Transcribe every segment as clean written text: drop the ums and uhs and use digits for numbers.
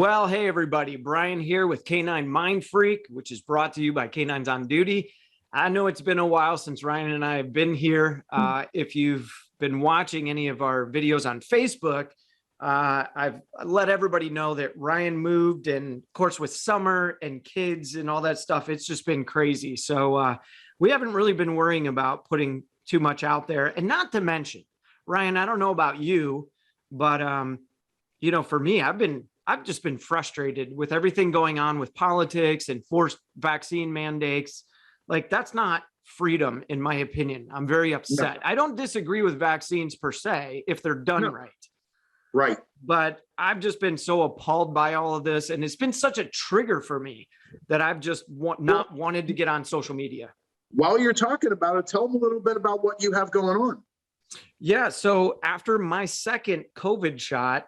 Well, hey everybody, Brian here with Canine Mind Freak, which is brought to you by Canines on Duty. I know it's been a while since Ryan and I have been here. If you've been watching any of our videos on Facebook, I've let everybody know that Ryan moved, and of course with summer and kids and all that stuff, it's just been crazy. So we haven't really been worrying about putting too much out there. And not to mention, Ryan, I don't know about you, but for me, I've just been frustrated with everything going on with politics and forced vaccine mandates. Like, that's not freedom, in my opinion. I'm very upset. No. I don't disagree with vaccines per se if they're done right. Right. But I've just been so appalled by all of this. And it's been such a trigger for me that I've just not wanted to get on social media. While you're talking about it, tell them a little bit about what you have going on. Yeah. So after my second COVID shot,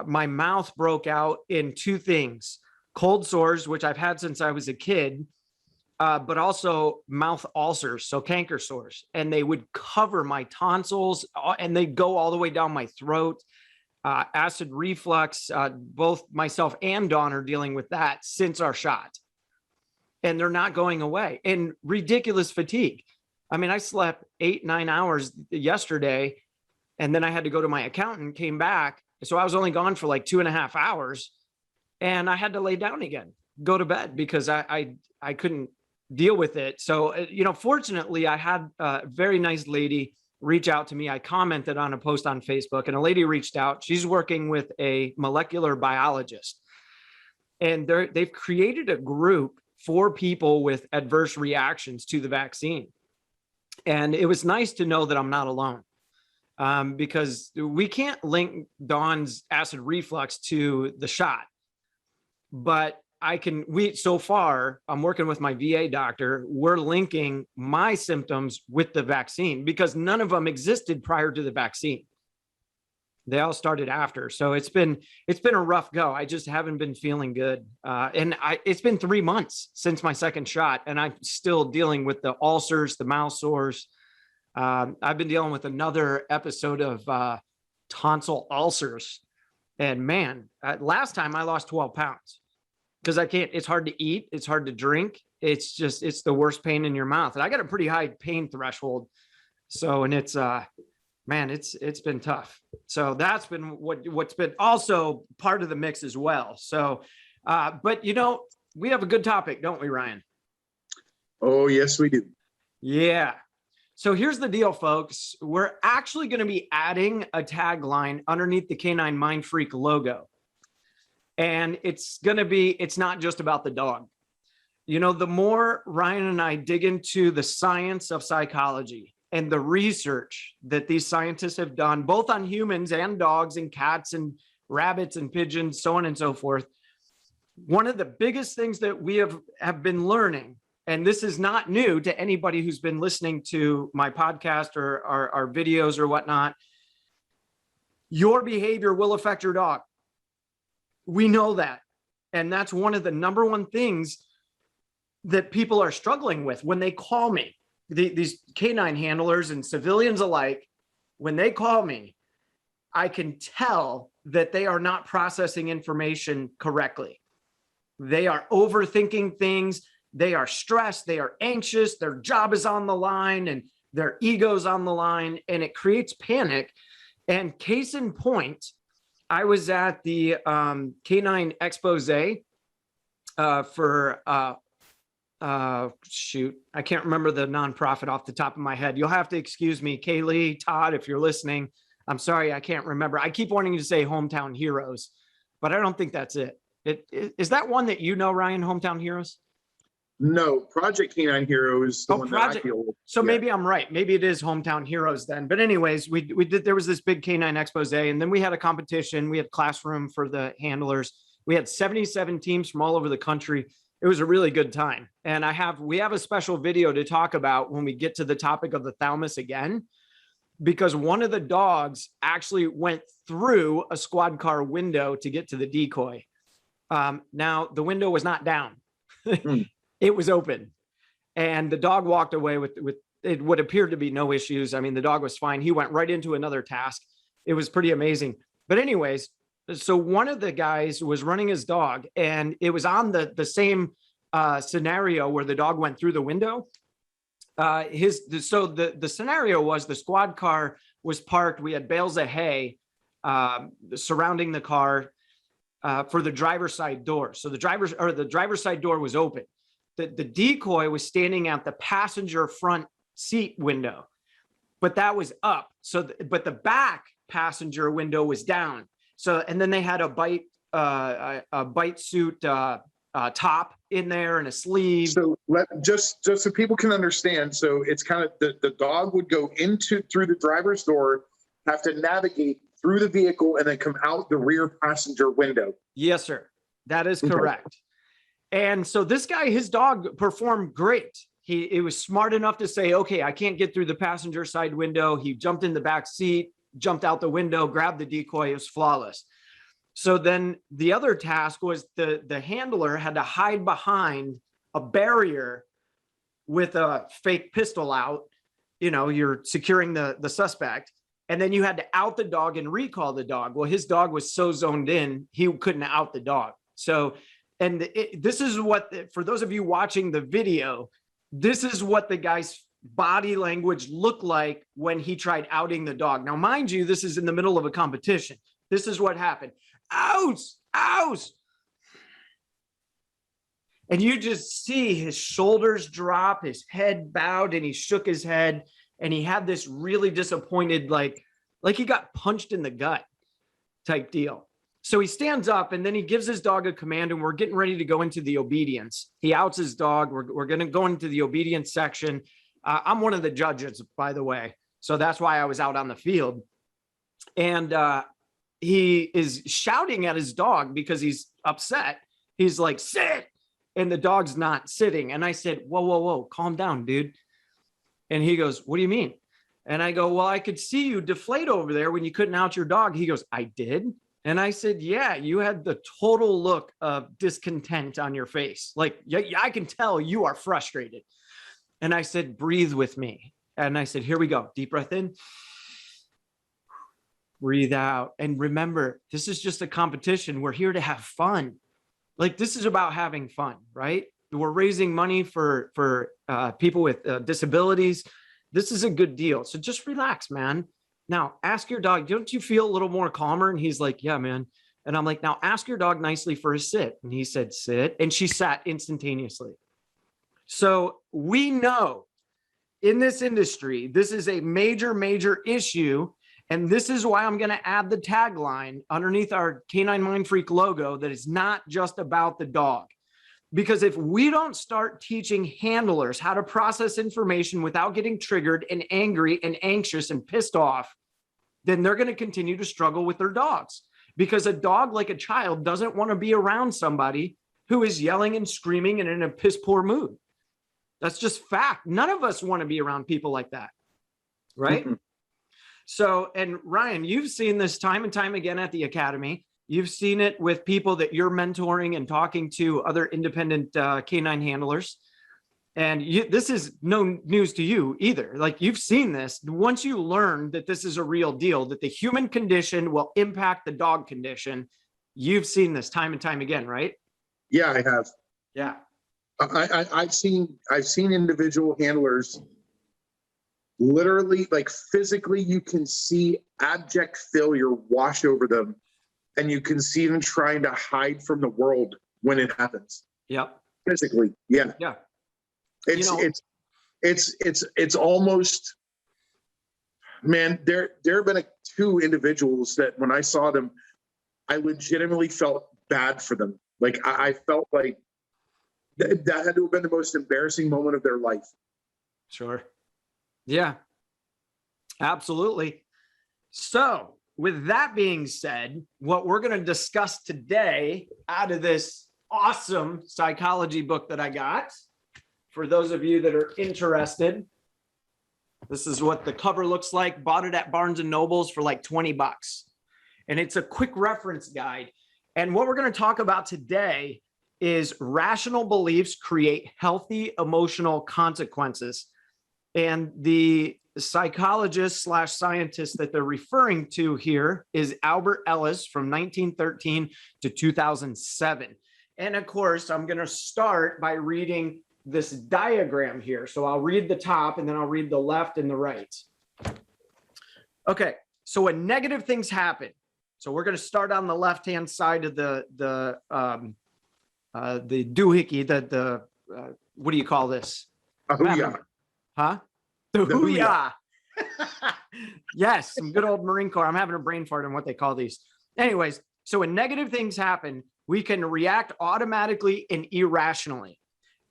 my mouth broke out in two things: cold sores, which I've had since I was a kid, but also mouth ulcers, so canker sores. And they would cover my tonsils and they go all the way down my throat. Acid reflux, both myself and Dawn are dealing with that since our shot. And they're not going away. And ridiculous fatigue. I mean, I slept 8-9 hours yesterday, and then I had to go to my accountant, came back. So I was only gone for like 2.5 hours, and I had to lay down again, go to bed, because I couldn't deal with it. So, fortunately, I had a very nice lady reach out to me. I commented on a post on Facebook, and a lady reached out. She's working with a molecular biologist, and they've created a group for people with adverse reactions to the vaccine. And it was nice to know that I'm not alone. Because we can't link Dawn's acid reflux to the shot, but so far I'm working with my VA doctor. We're linking my symptoms with the vaccine because none of them existed prior to the vaccine. They all started after. So it's been a rough go. I just haven't been feeling good. It's been 3 months since my second shot, and I'm still dealing with the ulcers, the mouth sores. I've been dealing with another episode of tonsil ulcers, and man, last time I lost 12 pounds because it's hard to eat. It's hard to drink. It's the worst pain in your mouth. And I got a pretty high pain threshold. So, and it's been tough. So that's been what's been also part of the mix as well. So, but we have a good topic, don't we, Ryan? Oh, yes, we do. Yeah. So here's the deal, folks. We're actually going to be adding a tagline underneath the Canine Mind Freak logo. And it's not just about the dog. The more Ryan and I dig into the science of psychology and the research that these scientists have done, both on humans and dogs and cats and rabbits and pigeons, so on and so forth, one of the biggest things that we have been learning, and this is not new to anybody who's been listening to my podcast or our videos or whatnot, your behavior will affect your dog. We know that. And that's one of the number one things that people are struggling with when they call me. These canine handlers and civilians alike, when they call me, I can tell that they are not processing information correctly. They are overthinking things. They are stressed, they are anxious, their job is on the line and their ego's on the line, and it creates panic. And case in point, I was at the Canine Expose for, I can't remember the nonprofit off the top of my head. You'll have to excuse me, Kaylee, Todd, if you're listening. I'm sorry, I can't remember. I keep wanting to say Hometown Heroes, but I don't think that's it. Is that one that Ryan, Hometown Heroes? No, Project Canine Heroes. So maybe I'm right. Maybe it is Hometown Heroes then. But anyways, we did. There was this big canine expose, and then we had a competition. We had classroom for the handlers. We had 77 teams from all over the country. It was a really good time. And we have a special video to talk about when we get to the topic of the thalamus again, because one of the dogs actually went through a squad car window to get to the decoy. Now the window was not down. It was open, and the dog walked away with it would appear to be no issues. I mean, the dog was fine. He went right into another task. It was pretty amazing. But anyways, So one of the guys was running his dog, and it was on the same scenario where the dog went through the window. The scenario was the squad car was parked. We had bales of hay surrounding the car for the driver's side door. So the driver's side door was open. The decoy was standing at the passenger front seat window, but that was up. So, but the back passenger window was down. So, and then they had a bite suit top in there and a sleeve. So just so people can understand. So it's kind of the dog would go through the driver's door, have to navigate through the vehicle, and then come out the rear passenger window. Yes, sir. That is correct. Okay. And so this guy, his dog performed great. He was smart enough to say, okay, I can't get through the passenger side window. He jumped in the back seat, jumped out the window, grabbed the decoy. It was flawless. So then the other task was the handler had to hide behind a barrier with a fake pistol out. You know, you're securing the suspect. And then you had to out the dog and recall the dog. Well, his dog was so zoned in, he couldn't out the dog. So, and this is what, for those of you watching the video, this is what the guy's body language looked like when he tried outing the dog. Now, mind you, this is in the middle of a competition. This is what happened. Ows, ows. And you just see his shoulders drop, his head bowed, and he shook his head. And he had this really disappointed, like he got punched in the gut type deal. So he stands up and then he gives his dog a command, and we're getting ready to go into the obedience. He outs his dog. We're going to go into the obedience section. I'm one of the judges, by the way. So that's why I was out on the field. And he is shouting at his dog because he's upset. He's like, sit. And the dog's not sitting. And I said, whoa, whoa, whoa, calm down, dude. And he goes, what do you mean? And I go, well, I could see you deflate over there when you couldn't out your dog. He goes, I did. And I said, yeah, you had the total look of discontent on your face. Like, yeah, I can tell you are frustrated. And I said, breathe with me. And I said, here we go. Deep breath in, breathe out. And remember, this is just a competition. We're here to have fun. Like, this is about having fun, right? We're raising money for people with disabilities. This is a good deal. So just relax, man. Now ask your dog, don't you feel a little more calmer? And he's like, yeah, man. And I'm like, now ask your dog nicely for a sit. And he said, sit. And she sat instantaneously. So we know in this industry, this is a major, major issue. And this is why I'm going to add the tagline underneath our Canine Mind Freak logo that it's not just about the dog. Because if we don't start teaching handlers how to process information without getting triggered and angry and anxious and pissed off, then they're going to continue to struggle with their dogs. Because a dog, like a child, doesn't want to be around somebody who is yelling and screaming and in a piss poor mood. That's just fact. None of us want to be around people like that. Right? Mm-hmm. So, and Ryan, you've seen this time and time again at the Academy. You've seen it with people that you're mentoring and talking to other independent canine handlers. And this is no news to you either. Like, you've seen this. Once you learn that this is a real deal, that the human condition will impact the dog condition, you've seen this time and time again, right? Yeah, I have. Yeah. I've seen individual handlers literally, like, physically, you can see abject failure wash over them. And you can see them trying to hide from the world when it happens. Yep. Physically. Yeah. Yeah. It's almost, man, there have been two individuals that when I saw them, I legitimately felt bad for them. Like, I felt like that had to have been the most embarrassing moment of their life. Sure. Yeah, absolutely. So, with that being said, what we're going to discuss today out of this awesome psychology book that I got, for those of you that are interested, this is what the cover looks like. Bought it at Barnes and Nobles for like $20. And it's a quick reference guide. And what we're going to talk about today is rational beliefs create healthy emotional consequences. And the psychologist slash scientist that they're referring to here is Albert Ellis from 1913 to 2007. And of course, I'm going to start by reading this diagram here. So I'll read the top and then I'll read the left and the right. Okay, so when negative things happen, so we're going to start on the left-hand side of the doohickey, what do you call this? A hoo-yah. Huh? The hoo-yah. Yes, some good old Marine Corps. I'm having a brain fart on what they call these. Anyways, so when negative things happen, we can react automatically and irrationally.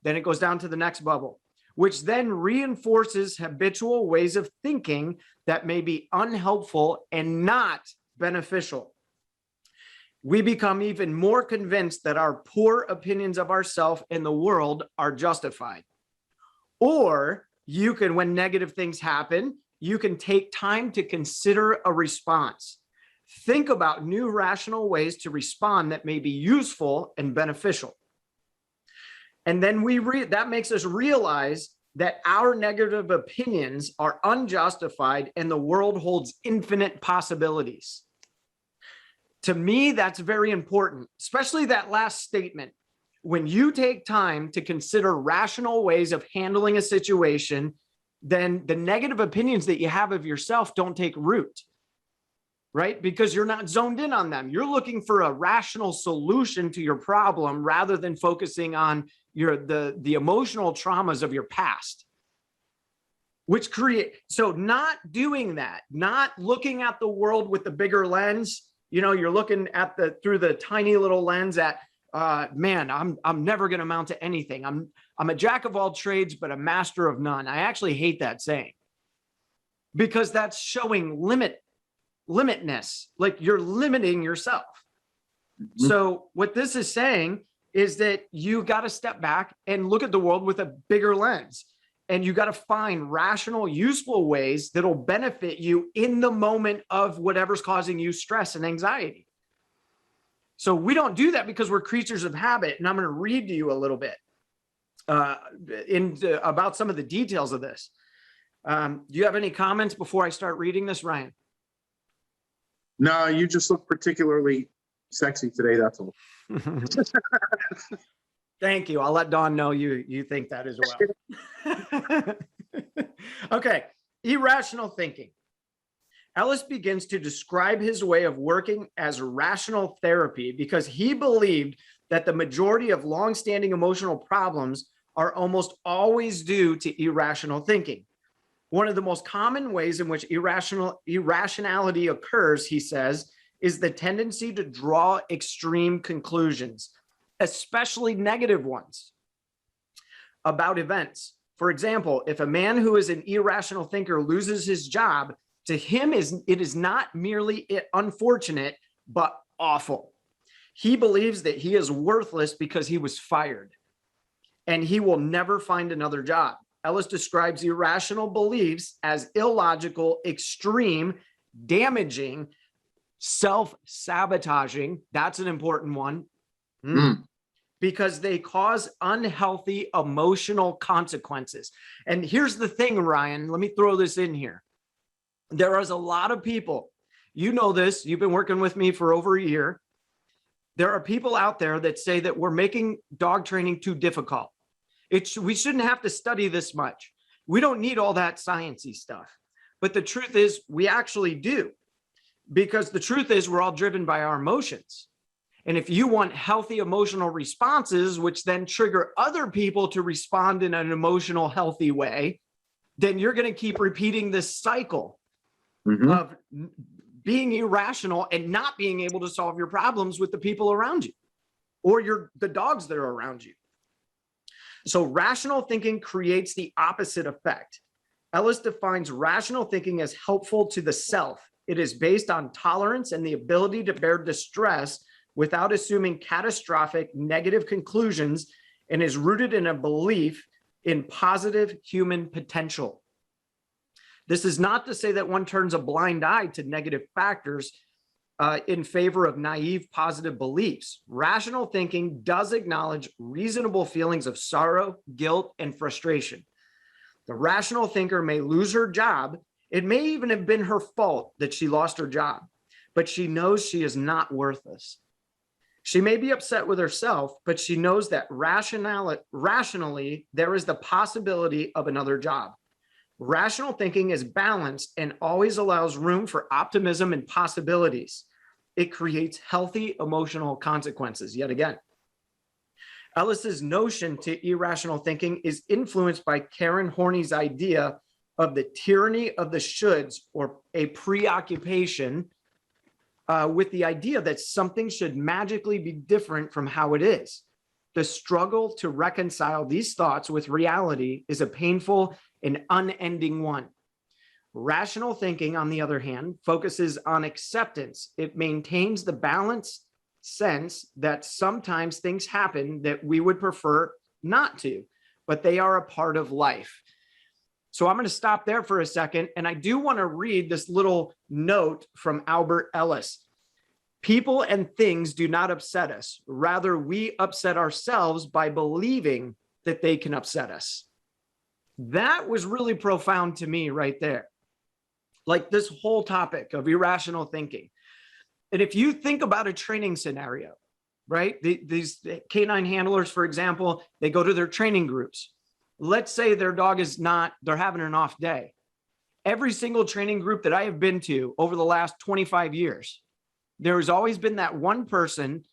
Then it goes down to the next bubble, which then reinforces habitual ways of thinking that may be unhelpful and not beneficial. We become even more convinced that our poor opinions of ourselves and the world are justified. Or you can, when negative things happen, you can take time to consider a response. Think about new rational ways to respond that may be useful and beneficial. And then that makes us realize that our negative opinions are unjustified and the world holds infinite possibilities. To me, that's very important, especially that last statement. When you take time to consider rational ways of handling a situation, then the negative opinions that you have of yourself don't take root, right? Because you're not zoned in on them. You're looking for a rational solution to your problem rather than focusing on the emotional traumas of your past, which so not doing that, not looking at the world with the bigger lens. You're looking at through the tiny little lens at, man, I'm never going to amount to anything. I'm a jack of all trades, but a master of none. I actually hate that saying because that's showing limitness, like you're limiting yourself. Mm-hmm. So what this is saying is that you got to step back and look at the world with a bigger lens. And you got to find rational, useful ways that'll benefit you in the moment of whatever's causing you stress and anxiety. So we don't do that because we're creatures of habit. And I'm going to read to you a little bit about some of the details of this. Do you have any comments before I start reading this, Ryan? No, you just look particularly sexy today. That's all. Thank you. I'll let Dawn know you think that as well. Okay. Irrational thinking. Ellis begins to describe his way of working as rational therapy because he believed that the majority of longstanding emotional problems are almost always due to irrational thinking. One of the most common ways in which irrationality occurs, he says, is the tendency to draw extreme conclusions, especially negative ones, about events. For example, if a man who is an irrational thinker loses his job, to him it is not merely unfortunate, but awful. He believes that he is worthless because he was fired, and he will never find another job. Ellis describes irrational beliefs as illogical, extreme, damaging, self-sabotaging. That's an important one. Because they cause unhealthy emotional consequences. And here's the thing, Ryan, let me throw this in here. There is a lot of people, you know this, you've been working with me for over a year. There are people out there that say that we're making dog training too difficult. We shouldn't have to study this much. We don't need all that sciencey stuff. But the truth is we actually do, because the truth is we're all driven by our emotions. And if you want healthy emotional responses, which then trigger other people to respond in an emotional, healthy way, then you're going to keep repeating this cycle of being irrational and not being able to solve your problems with the people around you or the dogs that are around you. So rational thinking creates the opposite effect. Ellis defines rational thinking as helpful to the self. It is based on tolerance and the ability to bear distress without assuming catastrophic negative conclusions, and is rooted in a belief in positive human potential. This is not to say that one turns a blind eye to negative factors in favor of naive positive beliefs. Rational thinking does acknowledge reasonable feelings of sorrow, guilt, and frustration. The rational thinker may lose her job. It may even have been her fault that she lost her job, but she knows she is not worthless. She may be upset with herself, but she knows that rationally, there is the possibility of another job. Rational thinking is balanced and always allows room for optimism and possibilities. It creates healthy emotional consequences, yet again. Ellis's notion to irrational thinking is influenced by Karen Horney's idea of the tyranny of the shoulds, or a preoccupation with the idea that something should magically be different from how it is. The struggle to reconcile these thoughts with reality is a painful and unending one. Rational thinking, on the other hand, focuses on acceptance. It maintains the balanced sense that sometimes things happen that we would prefer not to, but they are a part of life. So I'm going to stop there for a second. And I do want to read this little note from Albert Ellis. People and things do not upset us. Rather, we upset ourselves by believing that they can upset us. That was really profound to me right there. Like this whole topic of irrational thinking. And if you think about a training scenario, right? These canine handlers, for example, they go to their training groups. Let's say their dog is not, they're having an off day. Every single training group that I have been to over the last 25 years, there has always been that one person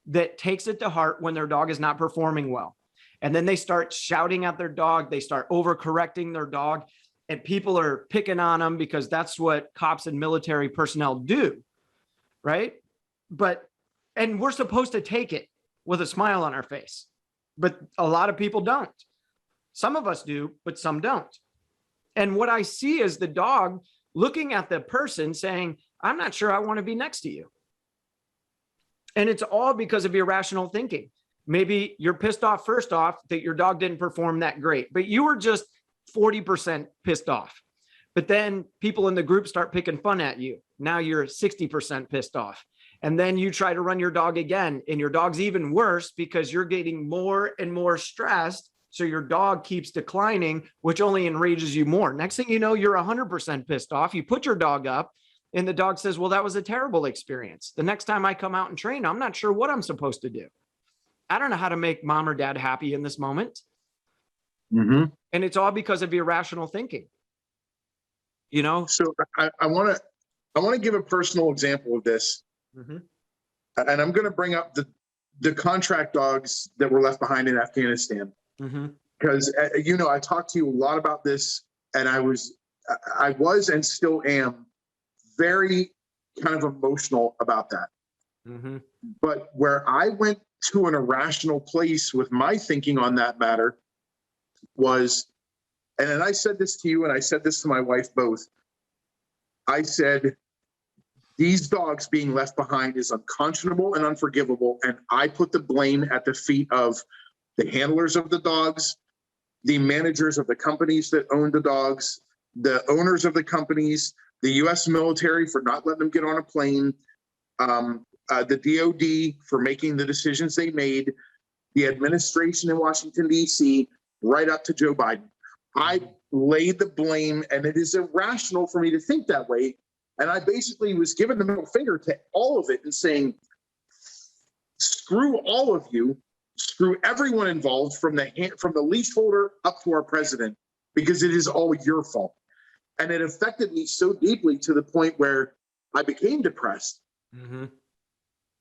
that takes it to heart when their dog is not performing well. And then they start shouting at their dog. They start overcorrecting their dog, and people are picking on them because that's what cops and military personnel do. Right. And we're supposed to take it with a smile on our face, but a lot of people don't. Some of us do, but some don't. And what I see is the dog looking at the person saying, I'm not sure I want to be next to you. And it's all because of irrational thinking. Maybe you're pissed off first off that your dog didn't perform that great, but you were just 40% pissed off. But then people in the group start picking fun at you. Now you're 60% pissed off. And then you try to run your dog again, and your dog's even worse because you're getting more and more stressed. So your dog keeps declining, which only enrages you more. Next thing you know, you're 100% pissed off. You put your dog up and the dog says, well, that was a terrible experience. The next time I come out and train, I'm not sure what I'm supposed to do. I don't know how to make mom or dad happy in this moment. Mm-hmm. And it's all because of irrational thinking. You know? So I want to give a personal example of this. Mm-hmm. And I'm going to bring up the contract dogs that were left behind in Afghanistan. Mm-hmm. Because, I talked to you a lot about this, and I was and still am very kind of emotional about that. Mm-hmm. But where I went to an irrational place with my thinking on that matter was, and then I said this to you and I said this to my wife both, I said, these dogs being left behind is unconscionable and unforgivable, and I put the blame at the feet of the handlers of the dogs, the managers of the companies that own the dogs, the owners of the companies, the U.S. military for not letting them get on a plane, the DOD for making the decisions they made, the administration in Washington, D.C., right up to Joe Biden. I laid the blame, and it is irrational for me to think that way. And I basically was giving the middle finger to all of it and saying, screw all of you. Screw everyone involved from the leaseholder up to our president, because it is all your fault. And it affected me so deeply to the point where I became depressed. Mm-hmm.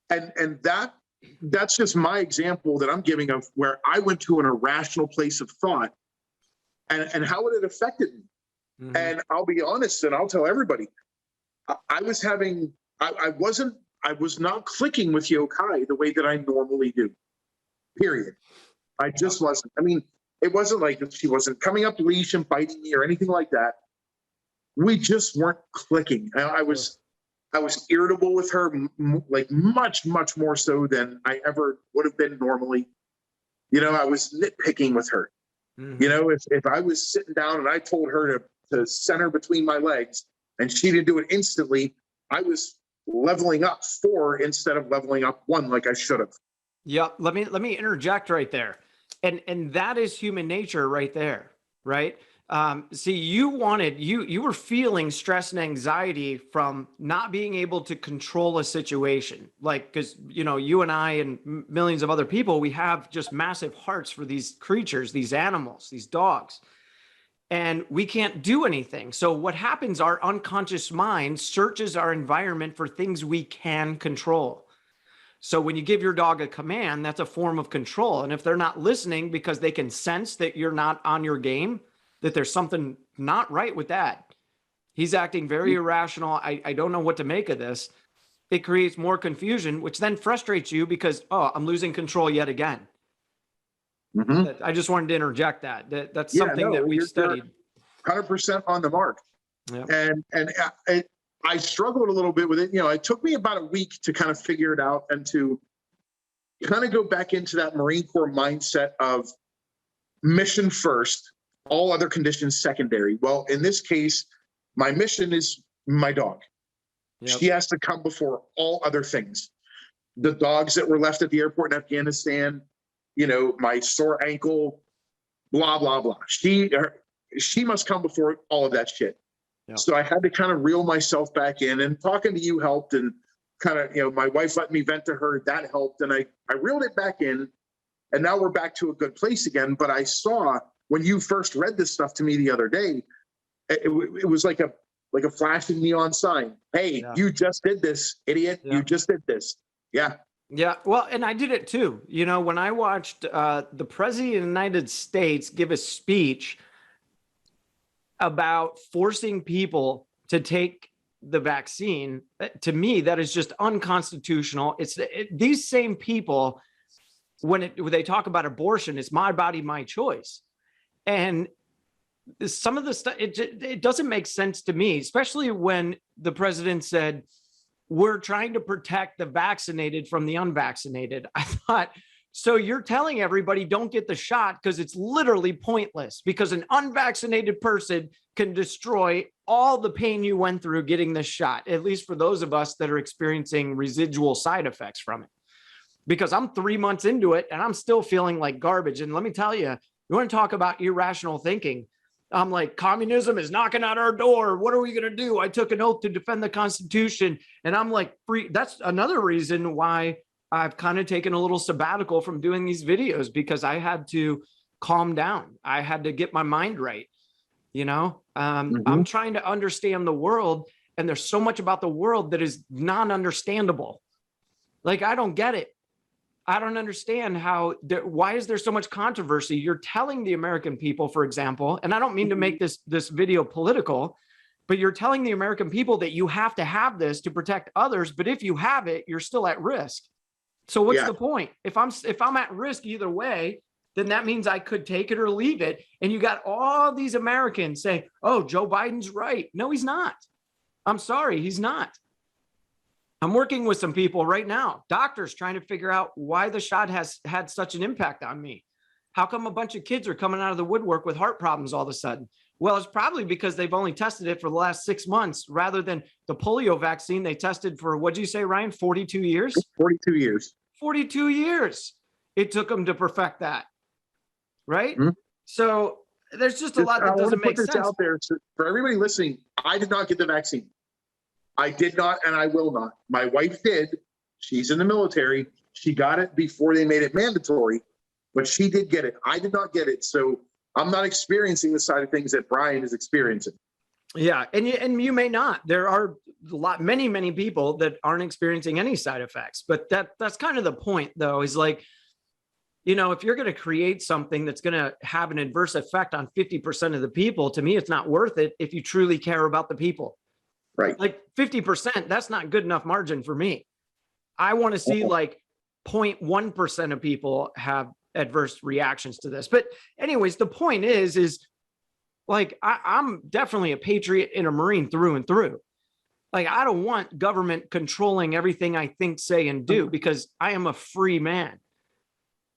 And that's just my example that I'm giving of where I went to an irrational place of thought and how it had affected me. Mm-hmm. And I'll be honest, and I'll tell everybody, I was not clicking with Yokai the way that I normally do. Period. I just wasn't. I mean, it wasn't like she wasn't coming up leash and biting me or anything like that. We just weren't clicking. I was irritable with her, like much, much more so than I ever would have been normally. I was nitpicking with her. Mm-hmm. If I was sitting down and I told her to center between my legs and she didn't do it instantly, I was leveling up 4 instead of leveling up 1 like I should have. Yeah, let me interject right there. And that is human nature right there, right? See, you were feeling stress and anxiety from not being able to control a situation. Like, because, you and I and millions of other people, we have just massive hearts for these creatures, these animals, these dogs, and we can't do anything. So what happens, our unconscious mind searches our environment for things we can control. So when you give your dog a command, that's a form of control. And if they're not listening because they can sense that you're not on your game, that there's something not right with that, he's acting very irrational. I don't know what to make of this. It creates more confusion, which then frustrates you because, oh, I'm losing control yet again. I just wanted to interject that's something that we've studied. 100% on the mark. Yep. And I struggled a little bit with it. It took me about a week to kind of figure it out and to kind of go back into that Marine Corps mindset of mission first, all other conditions secondary. Well, in this case, my mission is my dog. Yep. She has to come before all other things. The dogs that were left at the airport in Afghanistan, my sore ankle, blah, blah, blah. She must come before all of that shit. Yeah. So I had to kind of reel myself back in, and talking to you helped, and kind of, my wife let me vent to her. That helped. And I reeled it back in, and now we're back to a good place again. But I saw when you first read this stuff to me the other day, it was like a flashing neon sign. Hey, yeah. You just did this, idiot. Yeah. You just did this. Yeah. Yeah. Well, and I did it too. When I watched the President of the United States give a speech about forcing people to take the vaccine, to me, that is just unconstitutional. These same people, when they talk about abortion, it's my body, my choice. And some of the stuff, it doesn't make sense to me, especially when the president said, we're trying to protect the vaccinated from the unvaccinated. I thought, so you're telling everybody don't get the shot because it's literally pointless, because an unvaccinated person can destroy all the pain you went through getting this shot, at least for those of us that are experiencing residual side effects from it. Because I'm 3 months into it and I'm still feeling like garbage. And let me tell you, you want to talk about irrational thinking? I'm like, communism is knocking at our door. What are we going to do? I took an oath to defend the Constitution. And I'm like, that's another reason why I've kind of taken a little sabbatical from doing these videos, because I had to calm down. I had to get my mind right. I'm trying to understand the world, and there's so much about the world that is non-understandable. Like, I don't get it. I don't understand why is there so much controversy? You're telling the American people, for example, and I don't mean to make this video political, but you're telling the American people that you have to have this to protect others. But if you have it, you're still at risk. So what's the point? If I'm at risk either way, then that means I could take it or leave it. And you got all these Americans saying, oh, Joe Biden's right. No, he's not. I'm sorry, he's not. I'm working with some people right now, doctors, trying to figure out why the shot has had such an impact on me. How come a bunch of kids are coming out of the woodwork with heart problems all of a sudden? Well, it's probably because they've only tested it for the last 6 months, rather than the polio vaccine they tested for, what'd you say, Ryan, 42 years? 42 years. 42 years. It took them to perfect that, right? Mm-hmm. So there's just a lot that doesn't make sense. Out there, so for everybody listening, I did not get the vaccine. I did not, and I will not. My wife did. She's in the military. She got it before they made it mandatory, but she did get it. I did not get it. So I'm not experiencing the side of things that Brian is experiencing. Yeah, and you may not. There are many people that aren't experiencing any side effects. But that's kind of the point, though, is like, if you're going to create something that's going to have an adverse effect on 50% of the people, to me, it's not worth it if you truly care about the people. Right. Like 50%, that's not good enough margin for me. I want to see like 0.1% of people have adverse reactions to this. But anyways, the point is like, I'm definitely a patriot and a Marine through and through. Like, I don't want government controlling everything I think, say, and do, because I am a free man,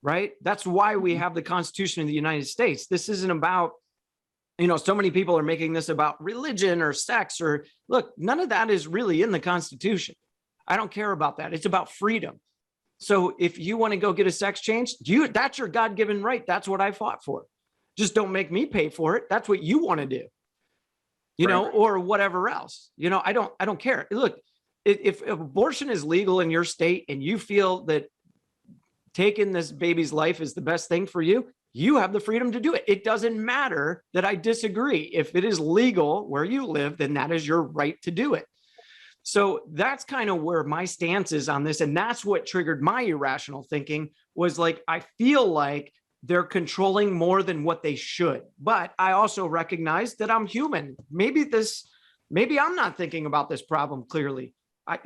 right? That's why we have the Constitution of the United States. This isn't about, so many people are making this about religion or sex, or look, none of that is really in the Constitution. I don't care about that. It's about freedom. So if you want to go get a sex change, that's your God-given right. That's what I fought for. Just don't make me pay for it. That's what you want to do, you know, or whatever else. You know, I don't care. Look, if abortion is legal in your state and you feel that taking this baby's life is the best thing for you, you have the freedom to do it. It doesn't matter that I disagree. If it is legal where you live, then that is your right to do it. So that's kind of where my stance is on this. And that's what triggered my irrational thinking, was like, I feel like they're controlling more than what they should. But I also recognize that I'm human. Maybe I'm not thinking about this problem clearly,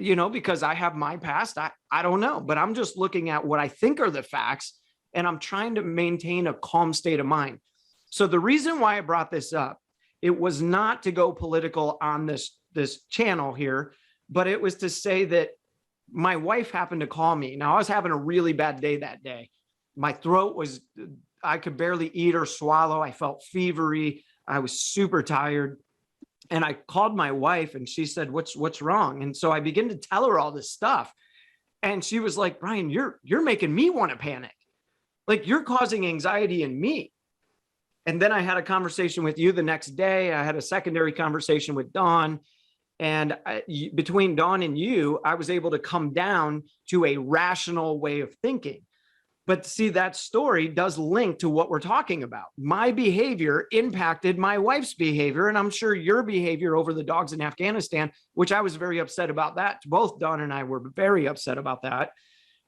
because I have my past. I don't know, but I'm just looking at what I think are the facts, and I'm trying to maintain a calm state of mind. So the reason why I brought this up, it was not to go political on this channel here, but it was to say that my wife happened to call me. Now, I was having a really bad day that day. My throat was, I could barely eat or swallow. I felt fevery. I was super tired. And I called my wife and she said, what's wrong? And so I began to tell her all this stuff. And she was like, Brian, you're making me want to panic. Like, you're causing anxiety in me. And then I had a conversation with you the next day. I had a secondary conversation with Dawn. And between Dawn and you, I was able to come down to a rational way of thinking. But see, that story does link to what we're talking about. My behavior impacted my wife's behavior, and I'm sure your behavior over the dogs in Afghanistan, which I was very upset about that. Both Dawn and I were very upset about that.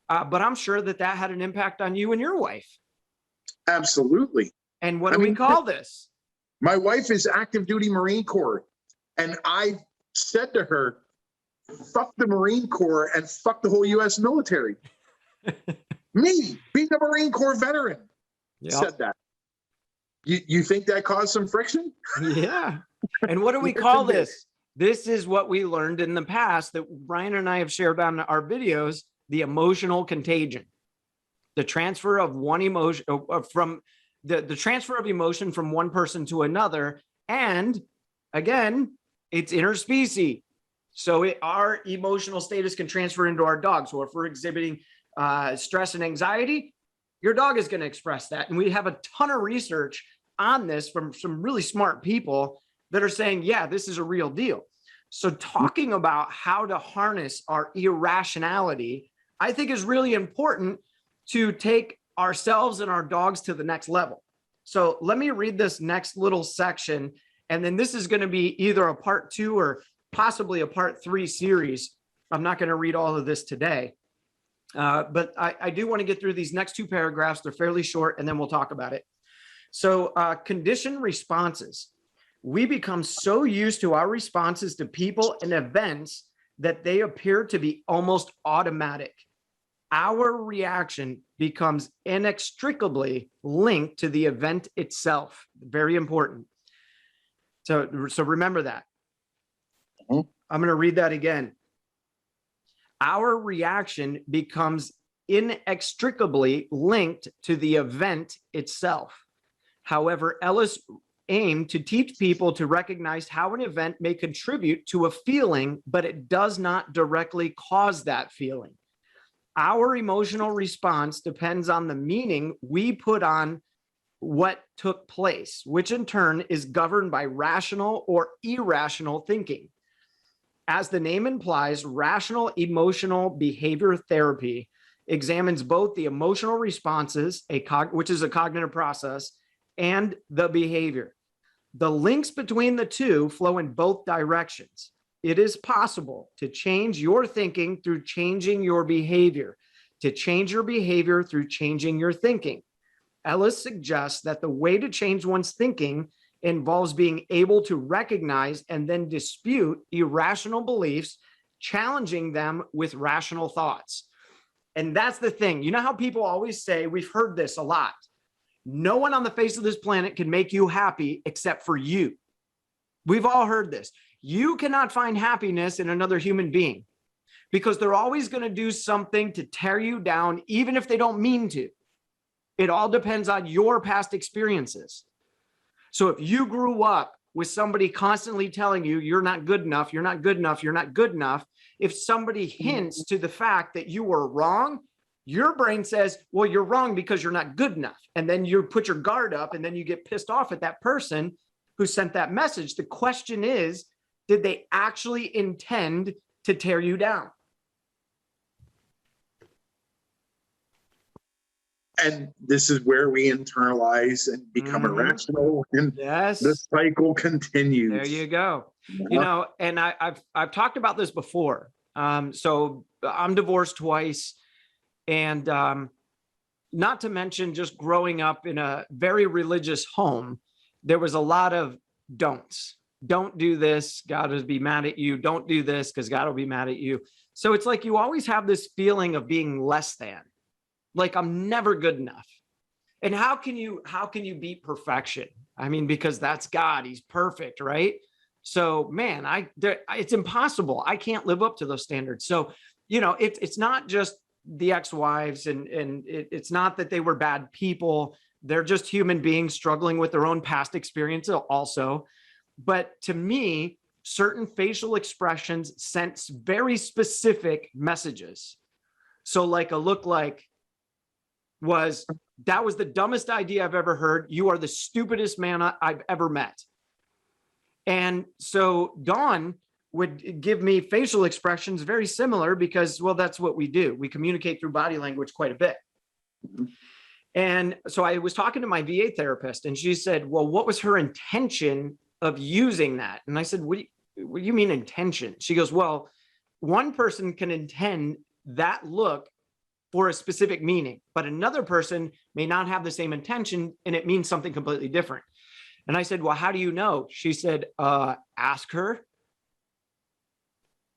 But I'm sure that had an impact on you and your wife. Absolutely. And what do we call this? My wife is active duty Marine Corps. And I said to her, fuck the Marine Corps and fuck the whole U.S. military. Me, being a Marine Corps veteran, said that. You think that caused some friction? Yeah. And what do we call this? This is what we learned in the past that Brian and I have shared on our videos, the emotional contagion. The transfer of one emotion from the transfer of emotion from one person to another. And again, it's interspecies. So our emotional status can transfer into our dog. So if we're exhibiting stress and anxiety, your dog is going to express that. And we have a ton of research on this from some really smart people that are saying, yeah, this is a real deal. So talking about how to harness our irrationality, I think is really important to take ourselves and our dogs to the next level. So let me read this next little section. And then this is going to be either a part 2 or possibly a part 3 series. I'm not going to read all of this today. But I do want to get through these next 2 paragraphs. They're fairly short, and then we'll talk about it. So conditioned responses. We become so used to our responses to people and events that they appear to be almost automatic. Our reaction becomes inextricably linked to the event itself. Very important. So remember that. I'm going to read that again. Our reaction becomes inextricably linked to the event itself. However, Ellis aimed to teach people to recognize how an event may contribute to a feeling, but it does not directly cause that feeling. Our emotional response depends on the meaning we put on what took place, which in turn is governed by rational or irrational thinking. As the name implies, rational emotional behavior therapy examines both the emotional responses, which is a cognitive process, and the behavior. The links between the two flow in both directions. It is possible to change your thinking through changing your behavior, to change your behavior through changing your thinking. Ellis suggests that the way to change one's thinking involves being able to recognize and then dispute irrational beliefs, challenging them with rational thoughts. And that's the thing. You know how people always say, we've heard this a lot, no one on the face of this planet can make you happy except for you. We've all heard this. You cannot find happiness in another human being because they're always going to do something to tear you down, even if they don't mean to. It all depends on your past experiences. So if you grew up with somebody constantly telling you, you're not good enough, you're not good enough, you're not good enough, if somebody hints to the fact that you were wrong, Your brain says, well, you're wrong because you're not good enough. And then you put your guard up and then you get pissed off at that person who sent that message. The question is, did they actually intend to tear you down? And this is where we internalize and become irrational, and yes, the cycle continues. There you go. You know, and I've talked about this before. So I'm divorced twice, and not to mention just growing up in a very religious home, there was a lot of don'ts. Don't do this, God will be mad at you. Don't do this because God will be mad at you. So it's like you always have this feeling of being less than. Like I'm never good enough. And how can you beat perfection? I mean, because that's God, he's perfect, right? So man, it's impossible. I can't live up to those standards. So, you know, it's not just the ex-wives and it's not that they were bad people. They're just human beings struggling with their own past experience also. But to me, certain facial expressions sent very specific messages. So like a look like, that was the dumbest idea I've ever heard. You are the stupidest man I've ever met. And so Dawn would give me facial expressions very similar because, well, that's what we do. We communicate through body language quite a bit. And so I was talking to my VA therapist and she said, well, what was her intention of using that? And I said, what do you mean intention? She goes, well, one person can intend that look for a specific meaning, but another person may not have the same intention and it means something completely different. And I said, well, how do you know? She said, ask her.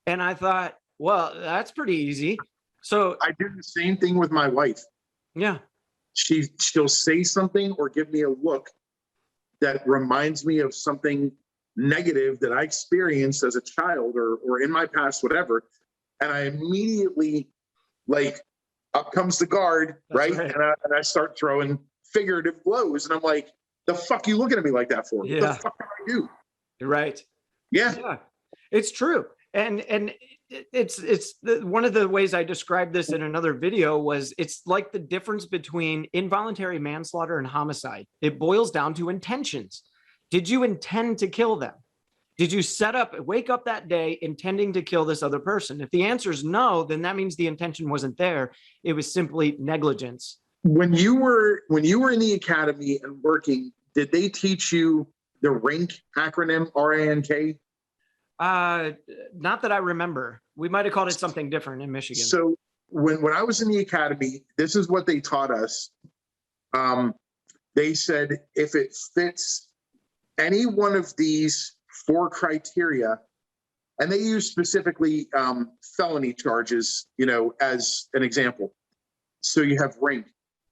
And I thought, well, that's pretty easy. So I do the same thing with my wife. Yeah. She'll say something or give me a look that reminds me of something negative that I experienced as a child or in my past, whatever. And I immediately, like, up comes the guard, right? And I start throwing figurative blows. And I'm like, the fuck you looking at me like that for? Yeah. What the fuck can I do? You're right. Yeah. It's true. And it's one of the ways I described this in another video was it's like the difference between involuntary manslaughter and homicide. It boils down to intentions. Did you intend to kill them? Did you wake up that day intending to kill this other person? If the answer is no, then that means the intention wasn't there. It was simply negligence. When you were in the academy and working, did they teach you the RANK acronym, RANK? Not that I remember. We might have called it something different in Michigan. So when I was in the academy, this is what they taught us. They said if it fits any one of these 4 criteria, and they use specifically felony charges, you know, as an example. So you have rank: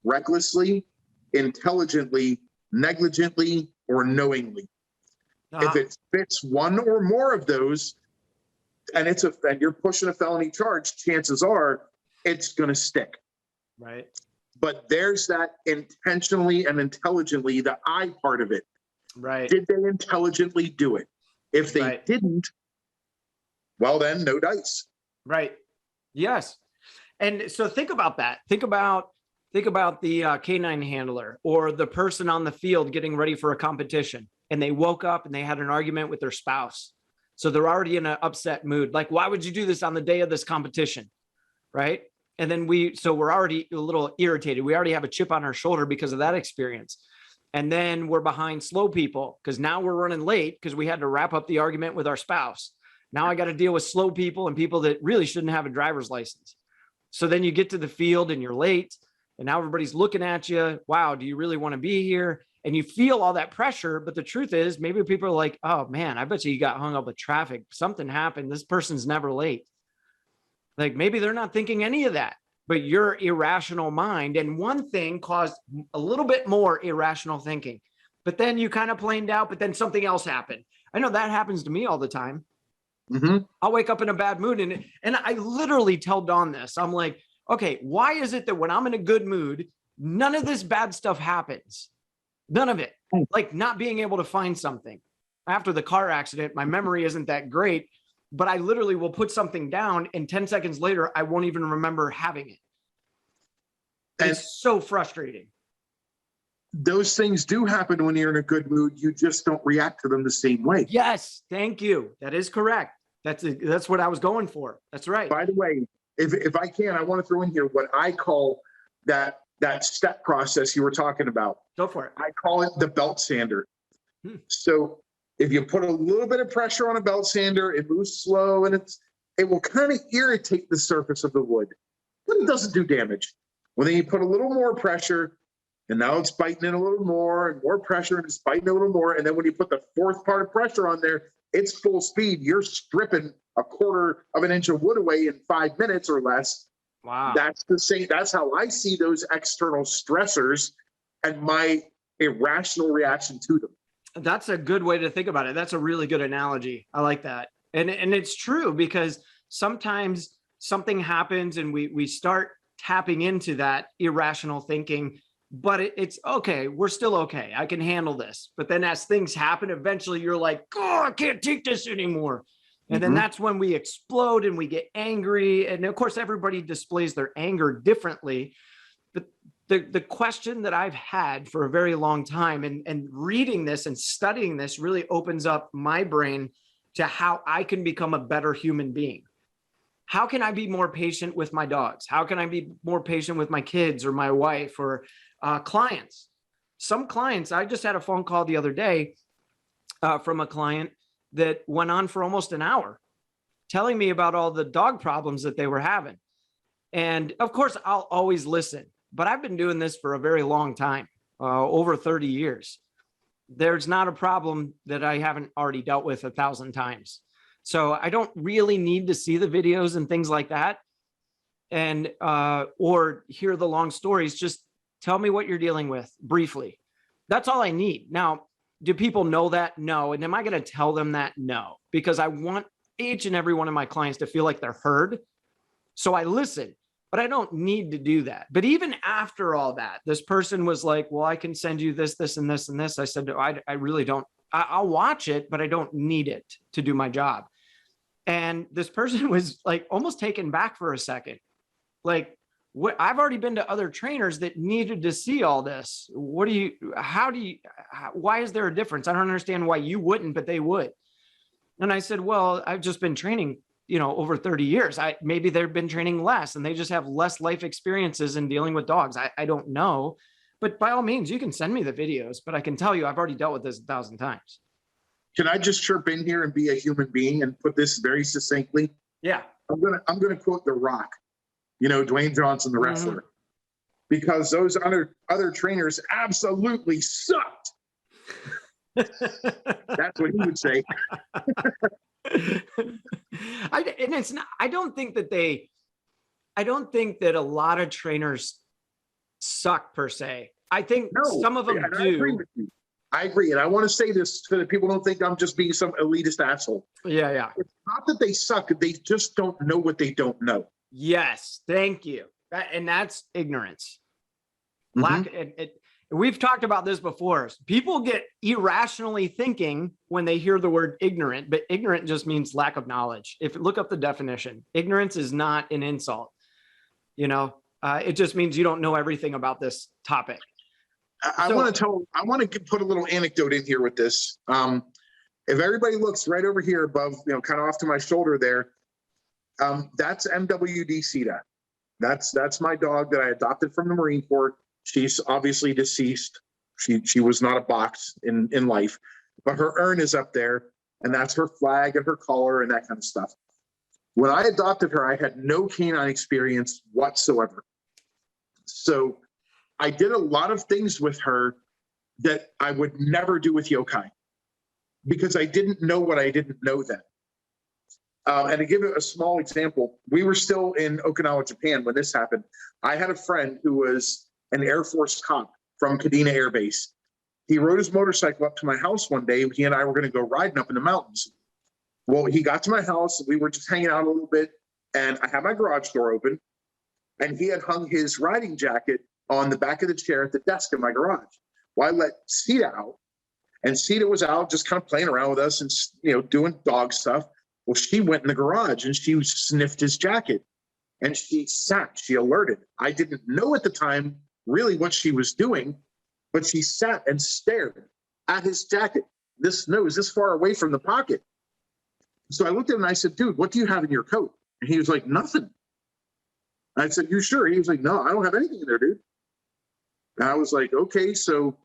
recklessly, intelligently, negligently, or knowingly. If it fits one or more of those, and you're pushing a felony charge, chances are it's going to stick. Right. But there's that intentionally and intelligently, the I part of it. Right. Did they intelligently do it? If they didn't, well, then no dice. Right. Yes. And so think about that. Think about the canine handler or the person on the field getting ready for a competition, and they woke up and they had an argument with their spouse. So they're already in an upset mood. Like, why would you do this on the day of this competition? Right. And then we're already a little irritated. We already have a chip on our shoulder because of that experience. And then we're behind slow people because now we're running late because we had to wrap up the argument with our spouse. Now I got to deal with slow people and people that really shouldn't have a driver's license. So then you get to the field and you're late and now everybody's looking at you. Wow, do you really want to be here? And you feel all that pressure. But the truth is maybe people are like, oh man, I bet you got hung up with traffic. Something happened. This person's never late. Like maybe they're not thinking any of that. But your irrational mind and one thing caused a little bit more irrational thinking, but then you kind of planed out, but then something else happened. I know that happens to me all the time. Mm-hmm. I'll wake up in a bad mood and I literally tell Dawn this. I'm like, okay, why is it that when I'm in a good mood, none of this bad stuff happens? None of it. Like not being able to find something. After the car accident, my memory isn't that great. But I literally will put something down and 10 seconds later, I won't even remember having it. And It's so frustrating. those things do happen when you're in a good mood. You just don't react to them the same way. Yes, thank you. That is correct. That's what I was going for. That's right. By the way, if I can, I want to throw in here what I call that step process you were talking about. Go for it. I call it the belt sander. Hmm. So if you put a little bit of pressure on a belt sander, it moves slow and it will kind of irritate the surface of the wood, but it doesn't do damage. Well, then you put a little more pressure, and now it's biting in a little more and more pressure, and it's biting a little more. And then when you put the fourth part of pressure on there, it's full speed. You're stripping a quarter of an inch of wood away in 5 minutes or less. Wow. That's the same. That's how I see those external stressors and my irrational reaction to them. That's a good way to think about it. That's a really good analogy. I like that. And it's true, because sometimes something happens and we start tapping into that irrational thinking, but it's okay. We're still okay. I can handle this. But then as things happen, eventually you're like, oh, I can't take this anymore. And then that's when we explode and we get angry. And of course, everybody displays their anger differently. But the question that I've had for a very long time, and reading this and studying this really opens up my brain to how I can become a better human being. How can I be more patient with my dogs? How can I be more patient with my kids or my wife or clients? Some clients, I just had a phone call the other day from a client that went on for almost an hour telling me about all the dog problems that they were having. And of course, I'll always listen, but I've been doing this for a very long time, over 30 years. There's not a problem that I haven't already dealt with 1,000 times. So I don't really need to see the videos and things like that, and or hear the long stories. Just tell me what you're dealing with briefly. That's all I need. Now, do people know that? No. And am I going to tell them that? No, because I want each and every one of my clients to feel like they're heard. So I listen, but I don't need to do that. But even after all that, this person was like, well, I can send you this, this, and this, and this. I said, no, I really don't. I'll watch it, but I don't need it to do my job. And this person was like almost taken back for a second. Like, what, I've already been to other trainers that needed to see all this. Why is there a difference? I don't understand why you wouldn't, but they would. And I said, well, I've just been training, over 30 years. Maybe they've been training less and they just have less life experiences in dealing with dogs. I don't know, but by all means, you can send me the videos, but I can tell you, I've already dealt with this 1,000 times. Can I just chirp in here and be a human being and put this very succinctly? Yeah. I'm gonna quote The Rock, Dwayne Johnson, the wrestler, because those other trainers absolutely sucked. That's what he would say. I don't think that a lot of trainers suck per se. I think some of them do. I agree. And I want to say this so that people don't think I'm just being some elitist asshole. Yeah. It's not that they suck. They just don't know what they don't know. Yes. Thank you. And that's ignorance. We've talked about this before. People get irrationally thinking when they hear the word ignorant, but ignorant just means lack of knowledge. If you look up the definition, ignorance is not an insult. It just means you don't know everything about this topic. I want to put a little anecdote in here with this. If everybody looks right over here above, kind of off to my shoulder there, that's MWD Sita. That's my dog that I adopted from the Marine Corps. She's obviously deceased. She was not a box in life, but her urn is up there, and that's her flag and her collar and that kind of stuff. When I adopted her, I had no canine experience whatsoever. So I did a lot of things with her that I would never do with Yokai because I didn't know what I didn't know then. And to give it a small example, we were still in Okinawa, Japan when this happened. I had a friend who was an Air Force cop from Kadena Air Base. He rode his motorcycle up to my house one day. He and I were going to go riding up in the mountains. Well, he got to my house. We were just hanging out a little bit, and I had my garage door open, and he had hung his riding jacket on the back of the chair at the desk in my garage. Well, I let Sita out, and Sita was out just kind of playing around with us and doing dog stuff. Well, she went in the garage and she sniffed his jacket, and she alerted. I didn't know at the time really what she was doing, but she sat and stared at his jacket. This nose this far away from the pocket. So I looked at him and I said, dude, what do you have in your coat? And he was like, nothing. I said, you sure? He was like, no, I don't have anything in there, dude. And I was like, okay. So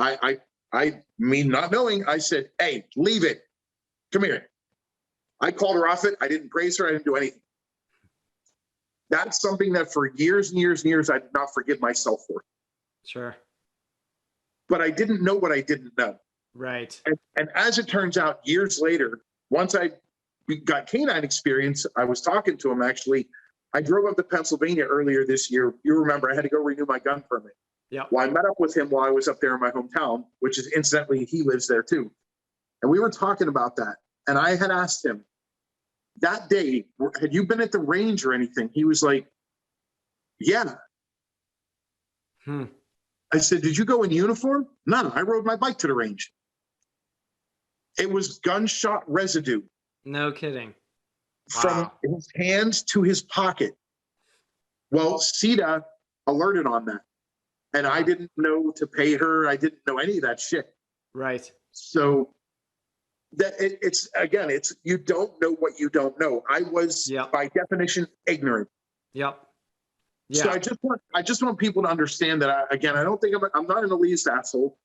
I mean, not knowing, I said, hey, leave it. Come here. I called her off it. I didn't praise her. I didn't do anything. That's something that for years and years and years, I did not forgive myself for. Sure. But I didn't know what I didn't know. Right. And as it turns out, years later, once I got canine experience, I was talking to him actually. I drove up to Pennsylvania earlier this year. You remember I had to go renew my gun permit. Yeah. Well, I met up with him while I was up there in my hometown, which is incidentally, he lives there too. And we were talking about that. And I had asked him that day, had you been at the range or anything? He was like, yeah. I said, did you go in uniform? No, I rode my bike to the range. It was gunshot residue. No kidding. From his hands to his pocket. Well, CETA alerted on that. And I didn't know to pay her. I didn't know any of that shit. Right. So that it's again, it's you don't know what you don't know. I was by definition ignorant. Yep. Yeah. So I just want people to understand that I don't think I'm not an elitist asshole.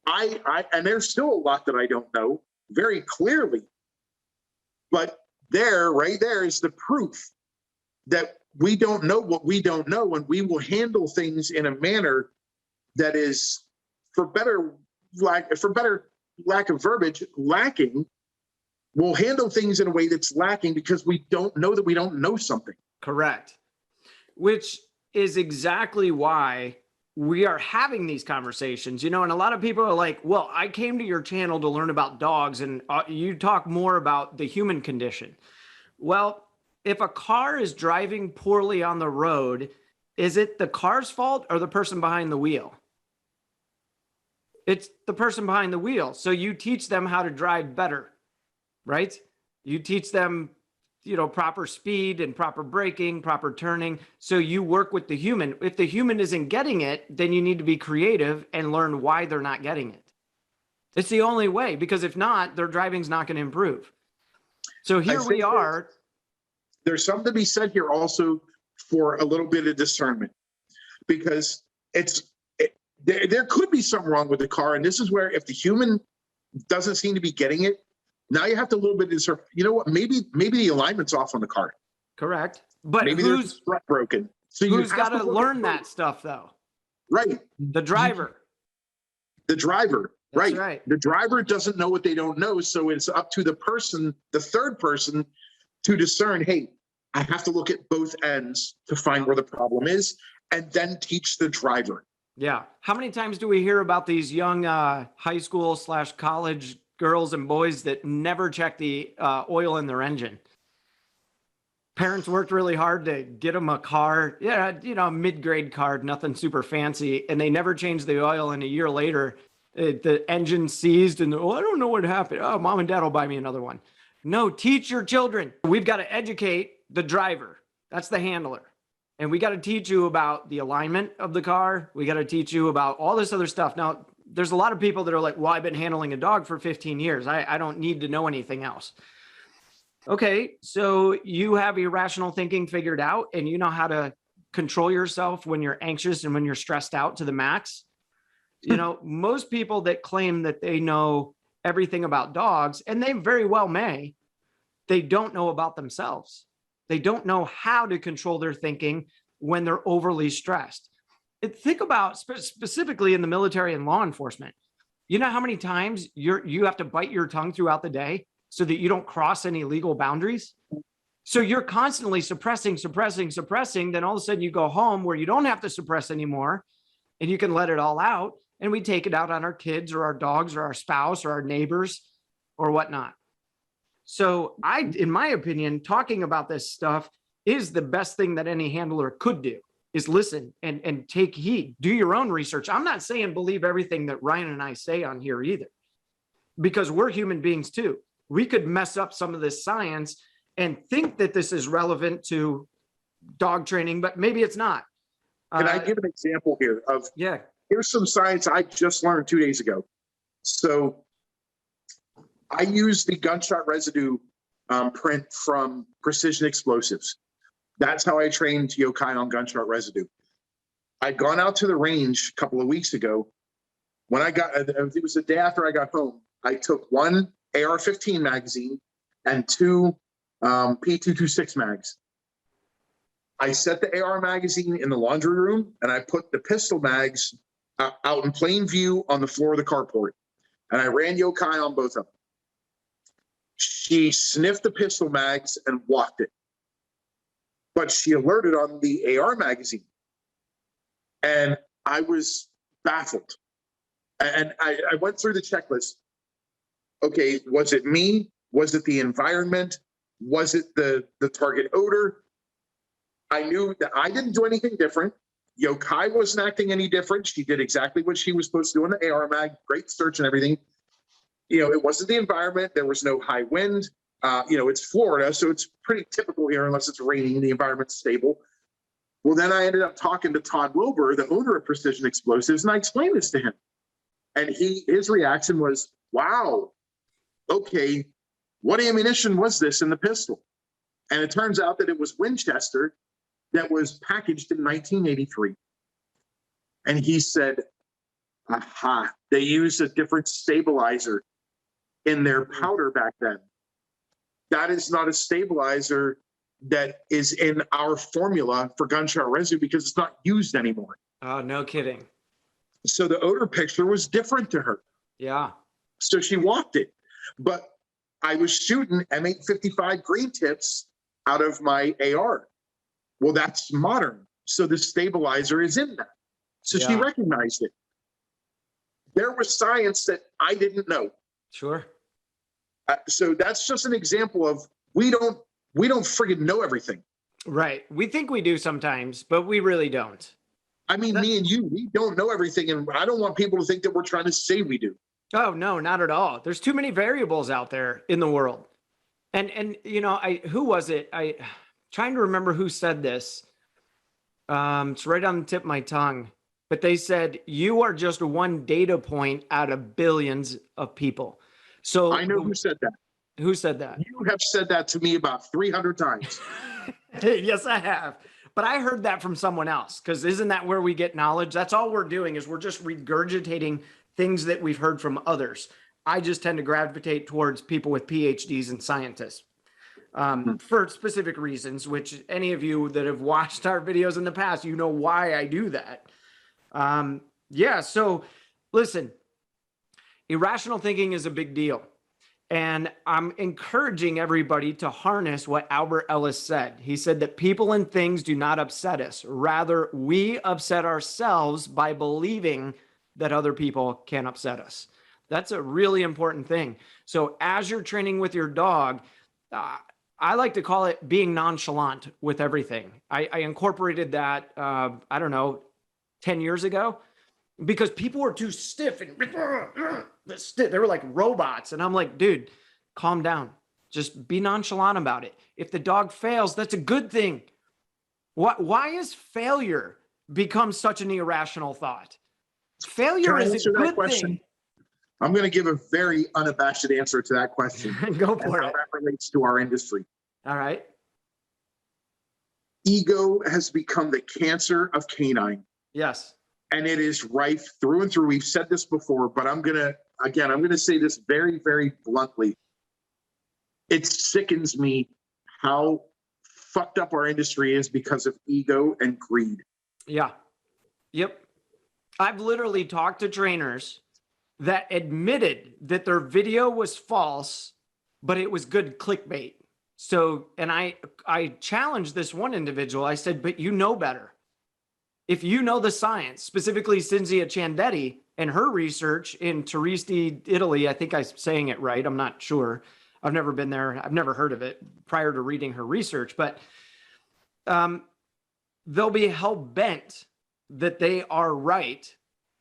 And there's still a lot that I don't know very clearly. But right there is the proof that we don't know what we don't know, and we will handle things in a manner that is, for better lack of verbiage, lacking. We'll handle things in a way that's lacking because we don't know that we don't know something. Correct. Which is exactly why we are having these conversations, and a lot of people are like, well, I came to your channel to learn about dogs and you talk more about the human condition. Well, if a car is driving poorly on the road, is it the car's fault or the person behind the wheel? It's the person behind the wheel. So you teach them how to drive better, right? You teach them, proper speed and proper braking, proper turning. So you work with the human. If the human isn't getting it, then you need to be creative and learn why they're not getting it. It's the only way, because if not, their driving's not going to improve. So here we are. There's something to be said here also for a little bit of discernment, because there could be something wrong with the car. And this is where, if the human doesn't seem to be getting it, now you have to a little bit discern. You know what? Maybe the alignment's off on the car. Correct. But maybe there's a strut broken. So who's got to learn that stuff though? Right. The driver. That's right. The driver doesn't know what they don't know. So it's up to the person, the third person, to discern, hey, I have to look at both ends to find where the problem is, and then teach the driver. Yeah. How many times do we hear about these young high school / college girls and boys that never check the oil in their engine? Parents worked really hard to get them a car, a mid-grade car, nothing super fancy, and they never changed the oil. And a year later, the engine seized, and I don't know what happened. Oh, mom and dad will buy me another one. No, teach your children. We've got to educate the driver. That's the handler. And we got to teach you about the alignment of the car. We got to teach you about all this other stuff. Now, there's a lot of people that are like, well, I've been handling a dog for 15 years. I don't need to know anything else. Okay, so you have irrational thinking figured out, and you know how to control yourself when you're anxious and when you're stressed out to the max. Most people that claim that they know everything about dogs, and they very well may, they don't know about themselves. They don't know how to control their thinking when they're overly stressed. Think about specifically in the military and law enforcement. You know how many times you have to bite your tongue throughout the day so that you don't cross any legal boundaries? So you're constantly suppressing. Then all of a sudden you go home where you don't have to suppress anymore, and you can let it all out. And we take it out on our kids or our dogs or our spouse or our neighbors or whatnot. So in my opinion, talking about this stuff is the best thing that any handler could do, is listen and take heed. Do your own research. I'm not saying believe everything that Ryan and I say on here either, because we're human beings too. We could mess up some of this science and think that this is relevant to dog training, but maybe it's not. Can I give an example here of, Yeah. here's some science I just learned 2 days ago. So I use the gunshot residue print from Precision Explosives. That's how I trained Yokai on gunshot residue. I'd gone out to the range a couple of weeks ago. When I got, it was the day after I got home, I took one AR-15 magazine and two P226 mags. I set the AR magazine in the laundry room and I put the pistol mags out in plain view on the floor of the carport. And I ran Yokai on both of them. She sniffed the pistol mags and walked it. But she alerted on the AR magazine. And I was baffled. And I went through the checklist. Okay, was it me? Was it the environment? Was it the target odor? I knew that I didn't do anything different. Yokai wasn't acting any different. She did exactly what she was supposed to do in the AR mag, great search and everything. You know, it wasn't the environment. There was no high wind. You know, it's Florida, so it's pretty typical here unless it's raining and the environment's stable. Well, then I ended up talking to Todd Wilbur, the owner of Precision Explosives, and I explained this to him. And his reaction was, wow, okay, what ammunition was this in the pistol? And it turns out that it was Winchester that was packaged in 1983. And he said, aha, they used a different stabilizer in their powder back then. That is not a stabilizer that is in our formula for gunshot residue because it's not used anymore. Oh, no kidding. So the odor picture was different to her. Yeah. So she walked it. But I was shooting M855 green tips out of my AR. Well, that's modern. So the stabilizer is in that. So she recognized it. There was science that I didn't know. Sure. So that's just an example of we don't friggin' know everything. Right. We think we do sometimes, but we really don't. I mean, me and you, we don't know everything. And I don't want people to think that we're trying to say we do. Oh, no, not at all. There's too many variables out there in the world. And you know, who was it? Trying to remember who said this. It's right on the tip of my tongue. But they said, you are just one data point out of billions of people. So I know who said that. Who said that? You have said that to me about 300 times. Yes, I have. But I heard that from someone else, because isn't that where we get knowledge? That's all we're doing is we're just regurgitating things that we've heard from others. I just tend to gravitate towards people with PhDs and scientists for specific reasons, which any of you that have watched our videos in the past, you know why I do that. Yeah, so listen, irrational thinking is a big deal. And I'm encouraging everybody to harness what Albert Ellis said. He said that people and things do not upset us. Rather, we upset ourselves by believing that other people can upset us. That's a really important thing. So as you're training with your dog, I like to call it being nonchalant with everything. I incorporated that, I don't know, 10 years ago, because people were too stiff and they were like robots. And I'm like, dude, calm down. Just be nonchalant about it. If the dog fails, that's a good thing. Why is failure become such an irrational thought? Failure is a good thing. I'm going to give a very unabashed answer to that question. Go for it. How that relates to our industry. All right. Ego has become the cancer of canine. Yes. And it is rife through and through. We've said this before, but I'm going to say this very, very bluntly. It sickens me how fucked up our industry is because of ego and greed. Yeah. Yep. I've literally talked to trainers that admitted that their video was false, but it was good clickbait. So, and I challenged this one individual. I said, but you know better. If you know the science, specifically Cinzia Ciandetti and her research in Trieste, Italy, I think I'm saying it right. I'm not sure. I've never been there. I've never heard of it prior to reading her research, but they'll be hell bent that they are right.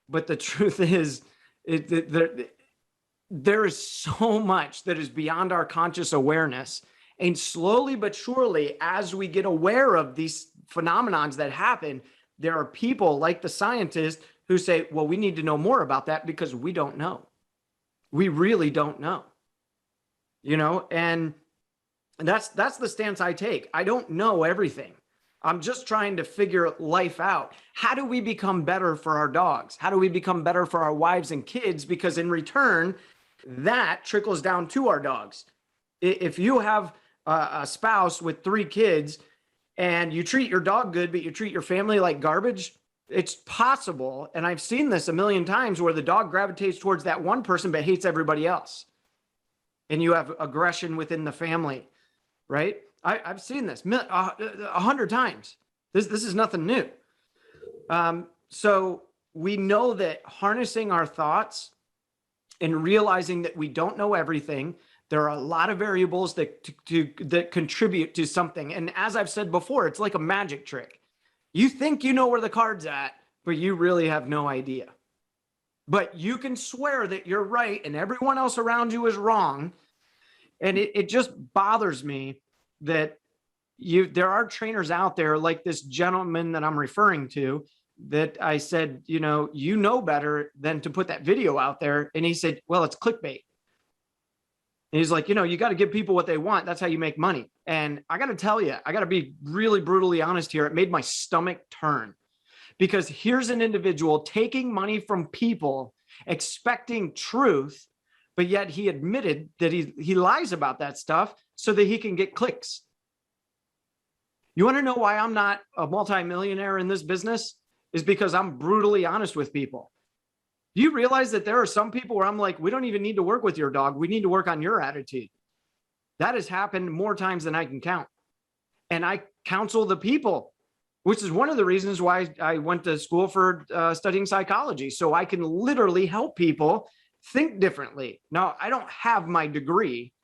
But the truth is, there is so much that is beyond our conscious awareness. And slowly but surely, as we get aware of these phenomenons that happen, there are people like the scientists who say, well, we need to know more about that because we don't know. We really don't know, and that's the stance I take. I don't know everything. I'm just trying to figure life out. How do we become better for our dogs? How do we become better for our wives and kids? Because in return, that trickles down to our dogs. If you have a spouse with 3 kids and you treat your dog good, but you treat your family like garbage, it's possible. And I've seen this a million times where the dog gravitates towards that one person, but hates everybody else. And you have aggression within the family, right? I've seen this 100 times. This is nothing new. So we know that harnessing our thoughts and realizing that we don't know everything, there are a lot of variables that contribute to something. And as I've said before, it's like a magic trick. You think you know where the card's at, but you really have no idea. But you can swear that you're right and everyone else around you is wrong. And it just bothers me that there are trainers out there like this gentleman that I'm referring to, that I said, you know better than to put that video out there. And he said, well, it's clickbait. And he's like, you got to give people what they want. That's how you make money. And I got to tell you, I got to be really brutally honest here. It made my stomach turn, because here's an individual taking money from people, expecting truth, but yet he admitted that he lies about that stuff so that he can get clicks. You want to know why I'm not a multimillionaire in this business? Is because I'm brutally honest with people. Do you realize that there are some people where I'm like, we don't even need to work with your dog. We need to work on your attitude. That has happened more times than I can count. And I counsel the people, which is one of the reasons why I went to school for studying psychology. So I can literally help people think differently. Now, I don't have my degree.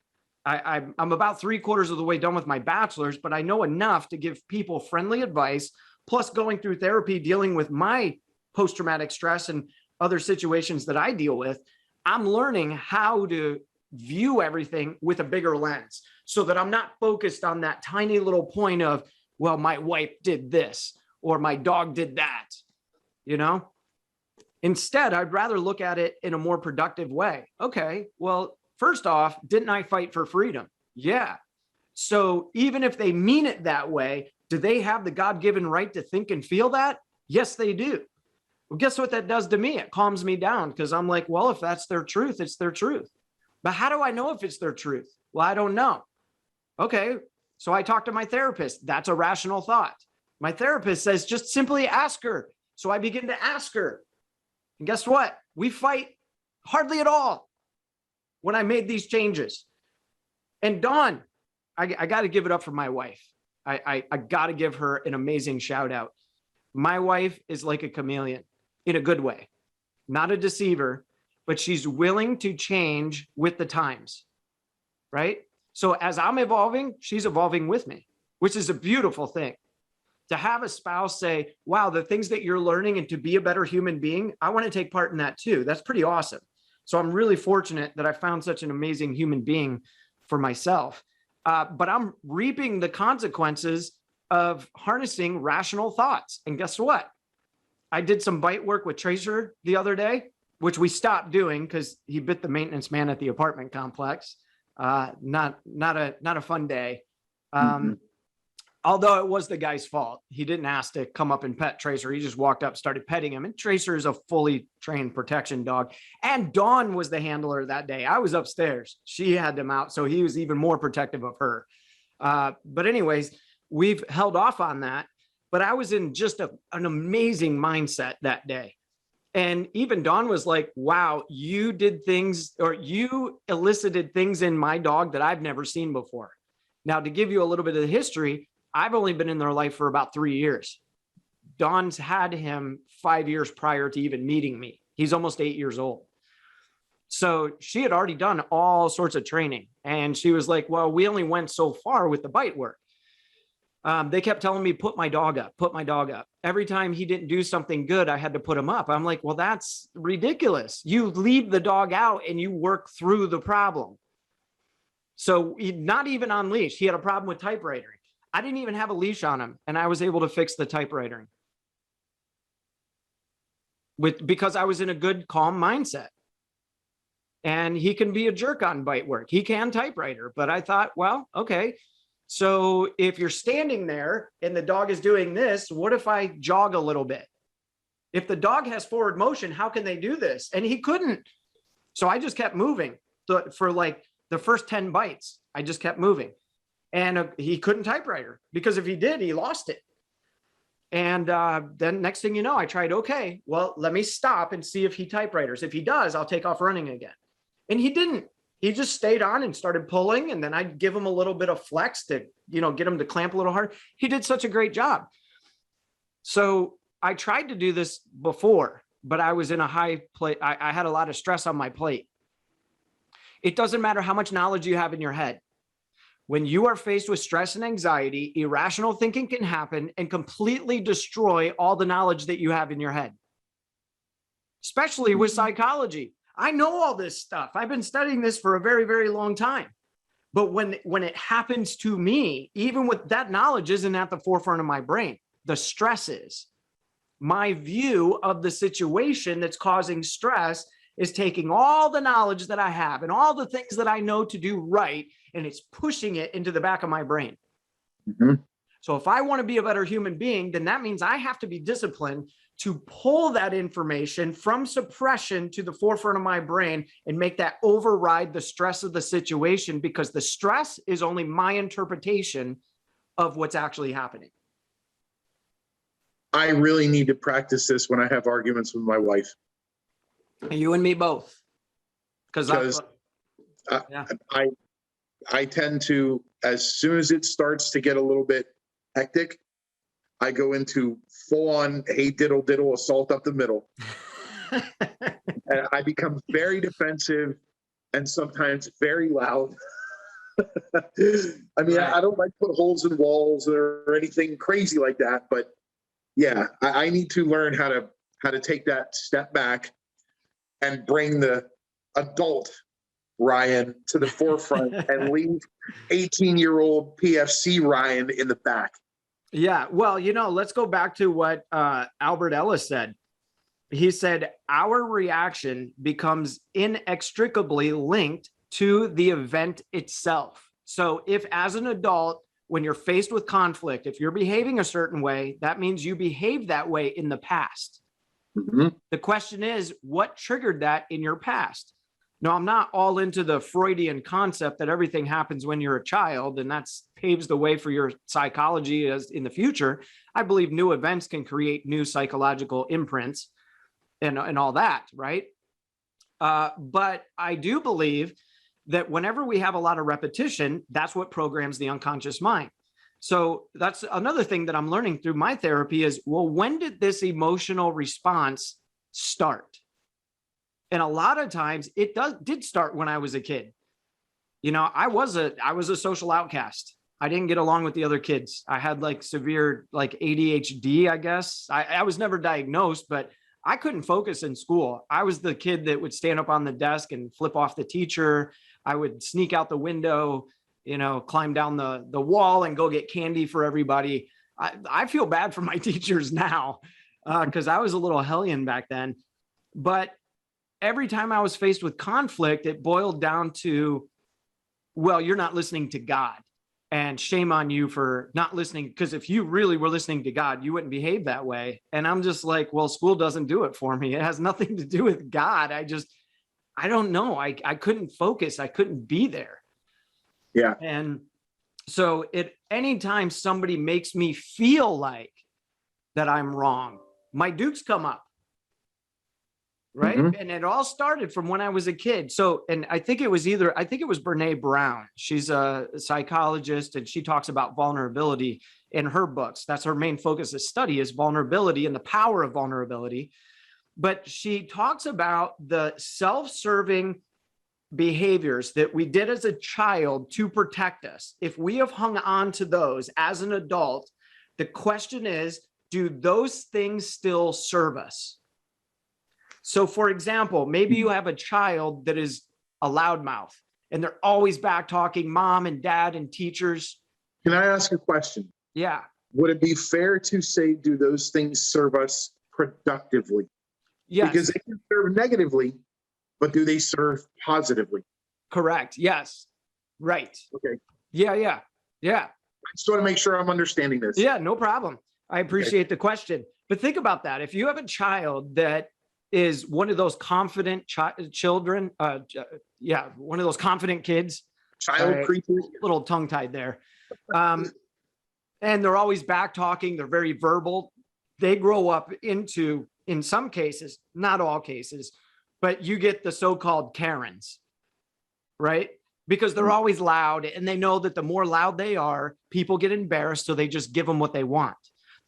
I'm about 3/4 of the way done with my bachelor's, but I know enough to give people friendly advice, plus going through therapy, dealing with my post-traumatic stress and other situations that I deal with. I'm learning how to view everything with a bigger lens so that I'm not focused on that tiny little point of, well, my wife did this or my dog did that, Instead, I'd rather look at it in a more productive way. Okay, well, first off, didn't I fight for freedom? Yeah. So even if they mean it that way, do they have the God-given right to think and feel that? Yes, they do. Well, guess what that does to me? It calms me down, because I'm like, well, if that's their truth, it's their truth. But how do I know if it's their truth? Well, I don't know. Okay, so I talk to my therapist. That's a rational thought. My therapist says, just simply ask her. So I begin to ask her. And guess what? We fight hardly at all when I made these changes. And Dawn, I got to give it up for my wife. I got to give her an amazing shout out. My wife is like a chameleon in a good way, not a deceiver, but she's willing to change with the times, right? So as I'm evolving, she's evolving with me, which is a beautiful thing. To have a spouse say, wow, the things that you're learning and to be a better human being, I want to take part in that too. That's pretty awesome. So I'm really fortunate that I found such an amazing human being for myself. But I'm reaping the consequences of harnessing rational thoughts. And guess what? I did some bite work with Tracer the other day, which we stopped doing because he bit the maintenance man at the apartment complex. Not a fun day. Although it was the guy's fault. He didn't ask to come up and pet Tracer. He just walked up, started petting him. And Tracer is a fully trained protection dog. And Dawn was the handler that day. I was upstairs. She had him out. So he was even more protective of her. But anyways, we've held off on that. But I was in just an amazing mindset that day. And even Dawn was like, wow, you did things, or you elicited things in my dog that I've never seen before. Now, to give you a little bit of the history, I've only been in their life for about 3 years. Dawn's had him 5 years prior to even meeting me. He's almost 8 years old. So she had already done all sorts of training. And she was like, well, we only went so far with the bite work. They kept telling me, put my dog up, put my dog up. Every time he didn't do something good, I had to put him up. I'm like, well, that's ridiculous. You leave the dog out and you work through the problem. So he, not even on leash, he had a problem with typewriting. I didn't even have a leash on him, and I was able to fix the typewriter because I was in a good, calm mindset. And he can be a jerk on bite work. He can typewriter, but I thought, well, okay. So if you're standing there and the dog is doing this, what if I jog a little bit? If the dog has forward motion, how can they do this? And he couldn't. So I just kept moving for like the first 10 bites. I just kept moving, and he couldn't typewriter, because if he did, he lost it. And then next thing you know, I tried, okay, well, let me stop and see if he typewriters. If he does, I'll take off running again. And he didn't. He just stayed on and started pulling. And then I'd give him a little bit of flex to, get him to clamp a little hard. He did such a great job. So I tried to do this before, but I was in a high plate. I had a lot of stress on my plate. It doesn't matter how much knowledge you have in your head. When you are faced with stress and anxiety, irrational thinking can happen and completely destroy all the knowledge that you have in your head, especially with psychology. I know all this stuff. I've been studying this for a very, very long time. But when it happens to me, even with that knowledge isn't at the forefront of my brain, the stress is. My view of the situation that's causing stress is taking all the knowledge that I have and all the things that I know to do right, and it's pushing it into the back of my brain. Mm-hmm. So if I want to be a better human being, then that means I have to be disciplined to pull that information from suppression to the forefront of my brain and make that override the stress of the situation, because the stress is only my interpretation of what's actually happening. I really need to practice this when I have arguments with my wife. You and me both. Because I tend to, as soon as it starts to get a little bit hectic, I go into full-on hey diddle diddle assault up the middle. And I become very defensive and sometimes very loud. I mean, right. I don't like put holes in walls or anything crazy like that, but yeah, I need to learn how to take that step back and bring the adult Ryan to the forefront and leave 18-year-old PFC Ryan in the back. Yeah, well, let's go back to what Albert Ellis said. He said, our reaction becomes inextricably linked to the event itself. So if as an adult, when you're faced with conflict, if you're behaving a certain way, that means you behaved that way in the past. Mm-hmm. The question is, what triggered that in your past? No, I'm not all into the Freudian concept that everything happens when you're a child, and that paves the way for your psychology as in the future. I believe new events can create new psychological imprints and all that, right? But I do believe that whenever we have a lot of repetition, that's what programs the unconscious mind. So that's another thing that I'm learning through my therapy is, well, when did this emotional response start? And a lot of times it did start when I was a kid. I was a social outcast. I didn't get along with the other kids. I had like severe like ADHD, I guess. I was never diagnosed, but I couldn't focus in school. I was the kid that would stand up on the desk and flip off the teacher. I would sneak out the window, climb down the wall and go get candy for everybody. I feel bad for my teachers now because I was a little hellion back then. But every time I was faced with conflict, it boiled down to, well, you're not listening to God, and shame on you for not listening. Because if you really were listening to God, you wouldn't behave that way. And I'm just like, well, school doesn't do it for me. It has nothing to do with God. I don't know. I couldn't focus. I couldn't be there. Yeah. And so anytime somebody makes me feel like that I'm wrong, my dukes come up. Right. Mm-hmm. And it all started from when I was a kid. So, and I think it was Brene Brown. She's a psychologist, and she talks about vulnerability in her books. That's her main focus of study, is vulnerability and the power of vulnerability. But she talks about the self-serving behaviors that we did as a child to protect us. If we have hung on to those as an adult, the question is, do those things still serve us? So for example, maybe you have a child that is a loudmouth and they're always back talking mom and dad and teachers. Can I ask a question? Yeah. Would it be fair to say, do those things serve us productively? Yes. Because they can serve negatively, but do they serve positively? Correct. Yes. Right. Okay. Yeah. Yeah. Yeah. I just want to make sure I'm understanding this. Yeah. No problem. I appreciate the question. But think about that. If you have a child that is one of those confident children, one of those confident kids, Child creatures. little tongue tied there. And they're always back talking. They're very verbal. They grow up into, in some cases, not all cases, but you get the so-called Karens, right? Because they're always loud and they know that the more loud they are, people get embarrassed. So they just give them what they want.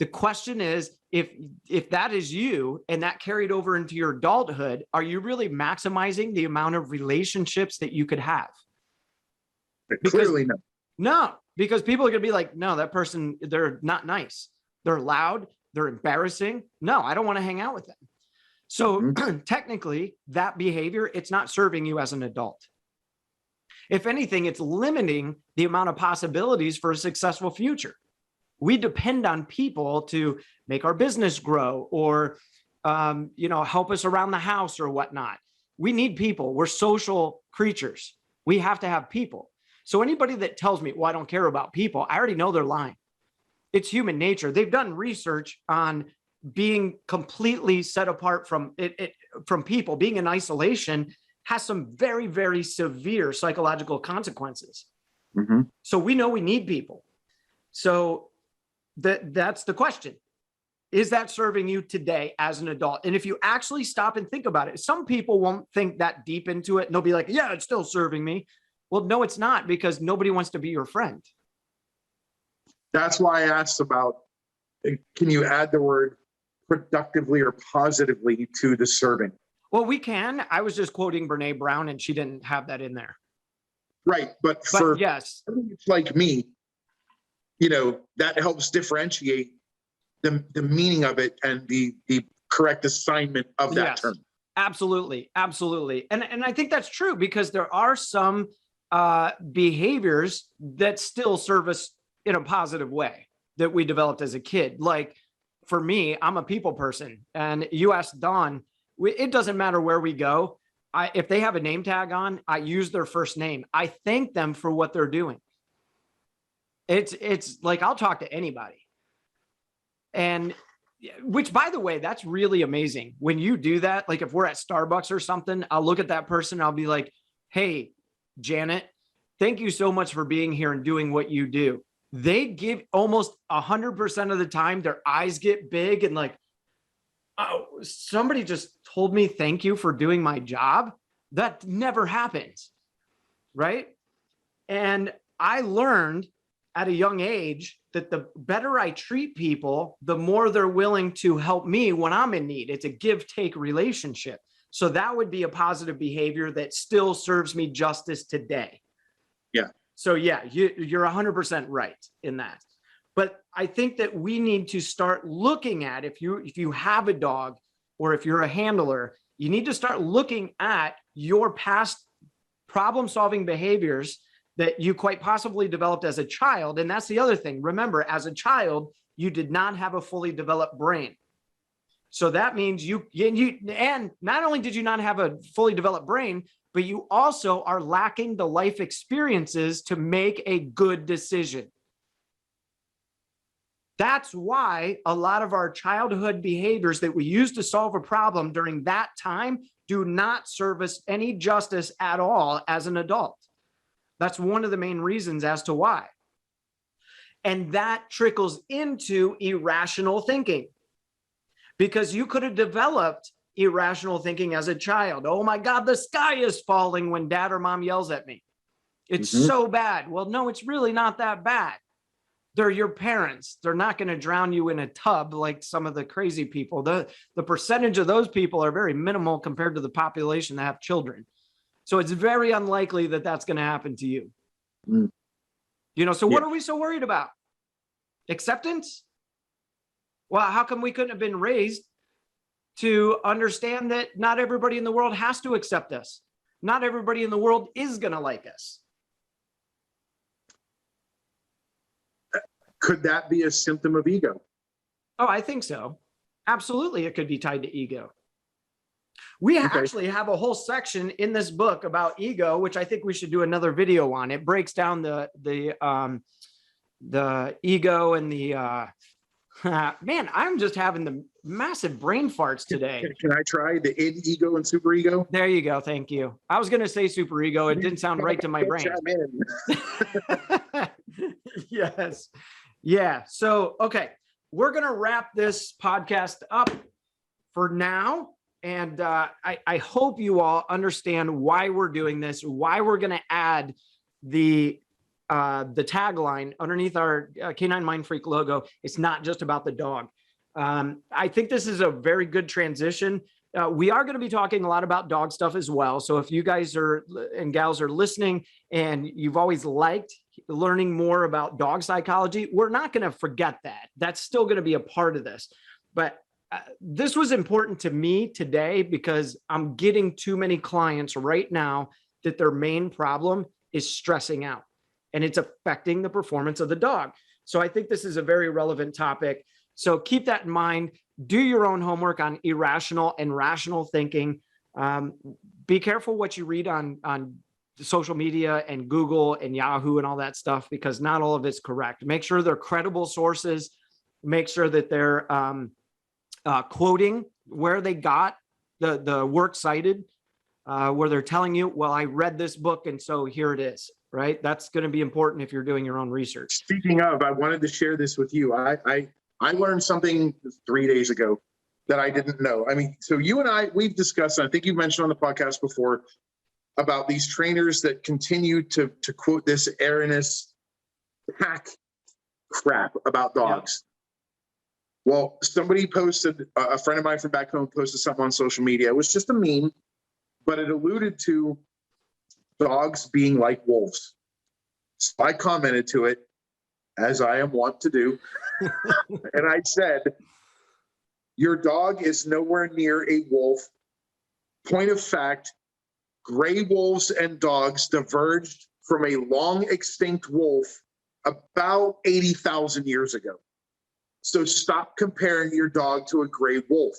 The question is, if that is you and that carried over into your adulthood, are you really maximizing the amount of relationships that you could have? Clearly not. No, because people are going to be like, no, that person, they're not nice. They're loud. They're embarrassing. No, I don't want to hang out with them. So technically that behavior, it's not serving you as an adult. If anything, it's limiting the amount of possibilities for a successful future. We depend on people to make our business grow or, help us around the house or whatnot. We need people. We're social creatures. We have to have people. So anybody that tells me, well, I don't care about people, I already know they're lying. It's human nature. They've done research on being completely set apart from from people. Being in isolation has some very, very severe psychological consequences. Mm-hmm. So we know we need people. So that's the question. Is that serving you today as an adult? And if you actually stop and think about it, some people won't think that deep into it and they'll be like, yeah, it's still serving me. Well, no, it's not, because nobody wants to be your friend. That's why I asked about, can you add the word productively or positively to the serving? Well, we can. I was just quoting Brene Brown and she didn't have that in there. Right. But for yes, like me, that helps differentiate the meaning of it and the correct assignment of that term. Absolutely. Absolutely. And I think that's true, because there are some behaviors that still serve us in a positive way that we developed as a kid. Like for me, I'm a people person, and you asked Dawn, it doesn't matter where we go. If they have a name tag on, I use their first name. I thank them for what they're doing. It's like, I'll talk to anybody. And which, by the way, that's really amazing. When you do that, like if we're at Starbucks or something, I'll look at that person. I'll be like, hey, Janet, thank you so much for being here and doing what you do. They give almost 100% of the time, their eyes get big and like, oh, somebody just told me thank you for doing my job. That never happens, right? And I learned at a young age that the better I treat people, the more they're willing to help me when I'm in need. It's a give-take relationship. So that would be a positive behavior that still serves me justice today. Yeah. So yeah, you're 100% right in that. But I think that we need to start looking at, if you have a dog or if you're a handler, you need to start looking at your past problem-solving behaviors that you quite possibly developed as a child. And that's the other thing. Remember, as a child, you did not have a fully developed brain. So that means and not only did you not have a fully developed brain, but you also are lacking the life experiences to make a good decision. That's why a lot of our childhood behaviors that we use to solve a problem during that time do not serve us any justice at all as an adult. That's one of the main reasons as to why. And that trickles into irrational thinking, because you could have developed irrational thinking as a child. Oh my God, the sky is falling when dad or mom yells at me. It's so bad. Well, no, it's really not that bad. They're your parents. They're not going to drown you in a tub like some of the crazy people. The percentage of those people are very minimal compared to the population that have children. So it's very unlikely that that's going to happen to you. So what are we so worried about? Acceptance? Well, how come we couldn't have been raised to understand that not everybody in the world has to accept us? Not everybody in the world is going to like us. Could that be a symptom of ego? Oh, I think so. Absolutely. It could be tied to ego. We actually have a whole section in this book about ego, which I think we should do another video on. It breaks down the ego and the, man, I'm just having the massive brain farts today. Can I try the id, ego, and superego? There you go. Thank you. I was going to say superego. It didn't sound right to my brain. Yes. Yeah. So, okay. We're going to wrap this podcast up for now. And I hope you all understand why we're doing this, why we're going to add the tagline underneath our Canine Mind Freak logo. It's not just about the dog. I think this is a very good transition. We are going to be talking a lot about dog stuff as well. So if you guys and gals are listening and you've always liked learning more about dog psychology, we're not going to forget that. That's still going to be a part of this. But this was important to me today because I'm getting too many clients right now that their main problem is stressing out and it's affecting the performance of the dog. So I think this is a very relevant topic. So keep that in mind. Do your own homework on irrational and rational thinking. Be careful what you read on social media and Google and Yahoo and all that stuff, because not all of it's correct. Make sure they're credible sources. Make sure that they're quoting where they got the work cited, where they're telling you, well, I read this book and so here it is, right? That's going to be important if you're doing your own research. Speaking of, I wanted to share this with you. I learned something 3 days ago that I didn't know. I mean, so you and we've discussed, I think you mentioned on the podcast before, about these trainers that continue to quote this erroneous hack crap about dogs. Yep. Well, somebody posted, a friend of mine from back home posted something on social media. It was just a meme, but it alluded to dogs being like wolves. So I commented to it, as I am wont to do. And I said, your dog is nowhere near a wolf. Point of fact, gray wolves and dogs diverged from a long extinct wolf about 80,000 years ago. So stop comparing your dog to a gray wolf.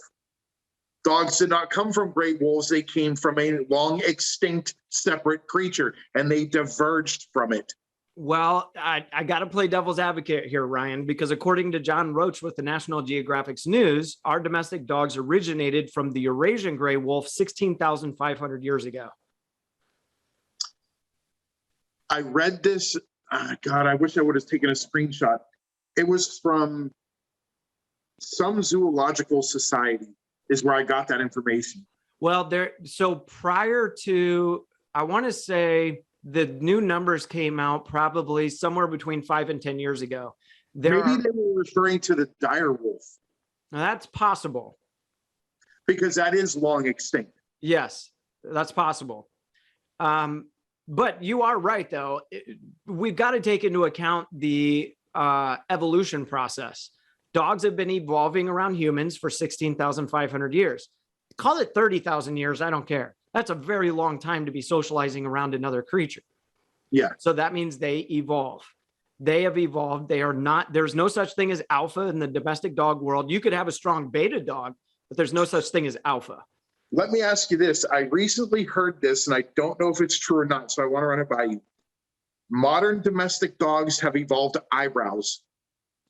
Dogs did not come from gray wolves. They came from a long extinct separate creature, and they diverged from it. Well, I got to play devil's advocate here, Ryan, because according to John Roach with the National Geographic's News, our domestic dogs originated from the Eurasian gray wolf 16,500 years ago. I read this. God, I wish I would have taken a screenshot. It was from some zoological society is where I got that information. Well, so prior to, I want to say, the new numbers came out probably somewhere between 5 and 10 years ago. Maybe they were referring to the dire wolf. Now that's possible. Because that is long extinct. Yes, that's possible. But you are right, though. We've got to take into account the evolution process. Dogs have been evolving around humans for 16,500 years. Call it 30,000 years. I don't care. That's a very long time to be socializing around another creature. Yeah. So that means they evolve. They have evolved. They are not, there's no such thing as alpha in the domestic dog world. You could have a strong beta dog, but there's no such thing as alpha. Let me ask you this. I recently heard this, and I don't know if it's true or not, so I want to run it by you. Modern domestic dogs have evolved eyebrows.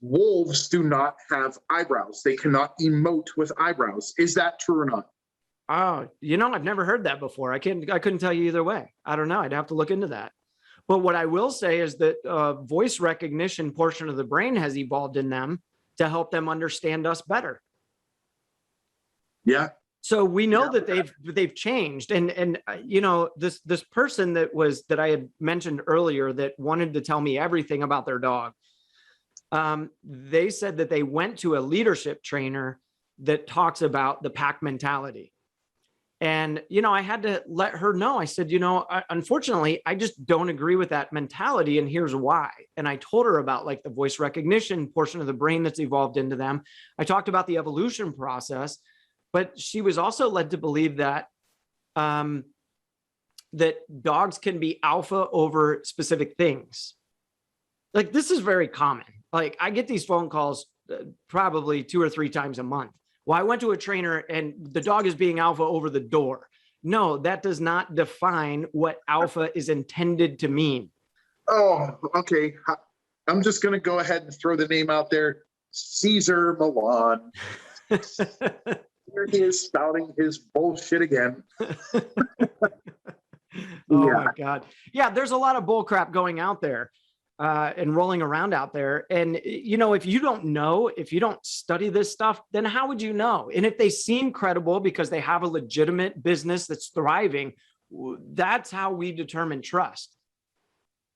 Wolves do not have eyebrows. They cannot emote with eyebrows. Is that true or not? Oh, I've never heard that before. I couldn't tell you either way. I don't know. I'd have to look into that. But what I will say is that voice recognition portion of the brain has evolved in them to help them understand us better. Yeah. So we know that they've changed. And this person that I had mentioned earlier that wanted to tell me everything about their dog. They said that they went to a leadership trainer that talks about the pack mentality. And, I had to let her know. I said, unfortunately, I just don't agree with that mentality. And here's why. And I told her about like the voice recognition portion of the brain that's evolved into them. I talked about the evolution process, but she was also led to believe that that dogs can be alpha over specific things. Like this is very common. Like I get these phone calls probably 2 or 3 times a month. Well, I went to a trainer and the dog is being alpha over the door. No, that does not define what alpha is intended to mean. Oh, okay. I'm just going to go ahead and throw the name out there. Cesar Millan. Here he is spouting his bullshit again. Oh my God. Yeah, there's a lot of bull crap going out there and rolling around out there. And, you know, if you don't know, if you don't study this stuff, then how would you know? And if they seem credible because they have a legitimate business that's thriving, that's how we determine trust.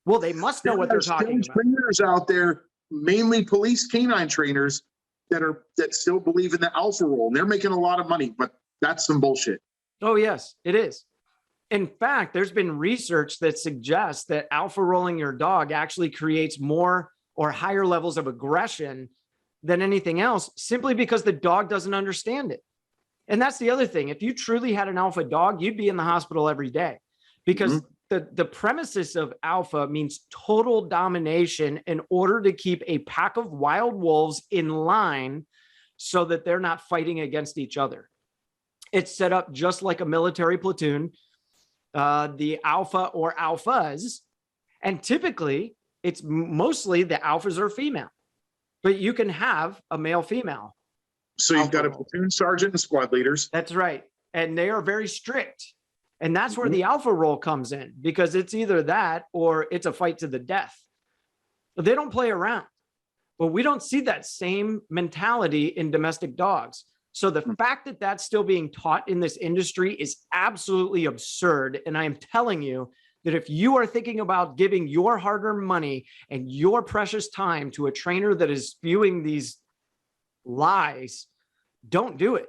Well, they must know what they're talking about. Trainers out there, mainly police canine trainers, that still believe in the alpha role. And they're making a lot of money, but that's some bullshit. Oh, yes, it is. In fact, there's been research that suggests that alpha rolling your dog actually creates more or higher levels of aggression than anything else, simply because the dog doesn't understand it. And that's the other thing. If you truly had an alpha dog, you'd be in the hospital every day, because the premises of alpha means total domination in order to keep a pack of wild wolves in line so that they're not fighting against each other. It's set up just like a military platoon. The alpha or alphas, and typically it's mostly the alphas are female, but you can have a male female. So you've got a platoon sergeant and squad leaders. That's right. And they are very strict. And that's where the alpha role comes in, because it's either that or it's a fight to the death. But they don't play around. But we don't see that same mentality in domestic dogs. So the fact that that's still being taught in this industry is absolutely absurd. And I am telling you that if you are thinking about giving your hard-earned money and your precious time to a trainer that is spewing these lies, don't do it.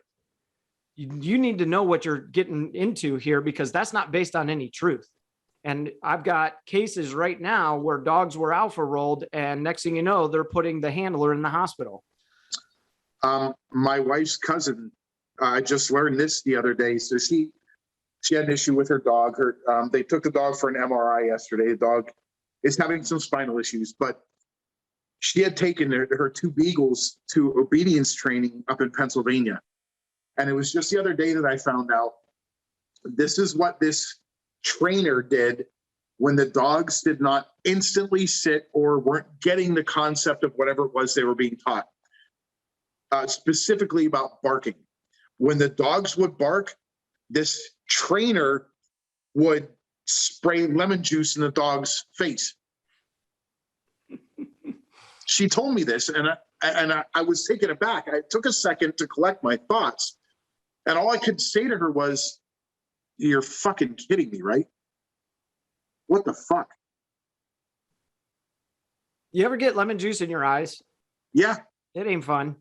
You need to know what you're getting into here, because that's not based on any truth. And I've got cases right now where dogs were alpha rolled, and next thing you know, they're putting the handler in the hospital. My wife's cousin, I just learned this the other day. So she had an issue with her dog. They took the dog for an MRI yesterday. The dog is having some spinal issues, but she had taken her 2 beagles to obedience training up in Pennsylvania. And it was just the other day that I found out this is what this trainer did when the dogs did not instantly sit or weren't getting the concept of whatever it was they were being taught. Specifically about barking. When the dogs would bark, this trainer would spray lemon juice in the dog's face. She told me this, and I was taken aback. I took a second to collect my thoughts, and all I could say to her was, "You're fucking kidding me, right? What the fuck?" You ever get lemon juice in your eyes? Yeah. It ain't fun.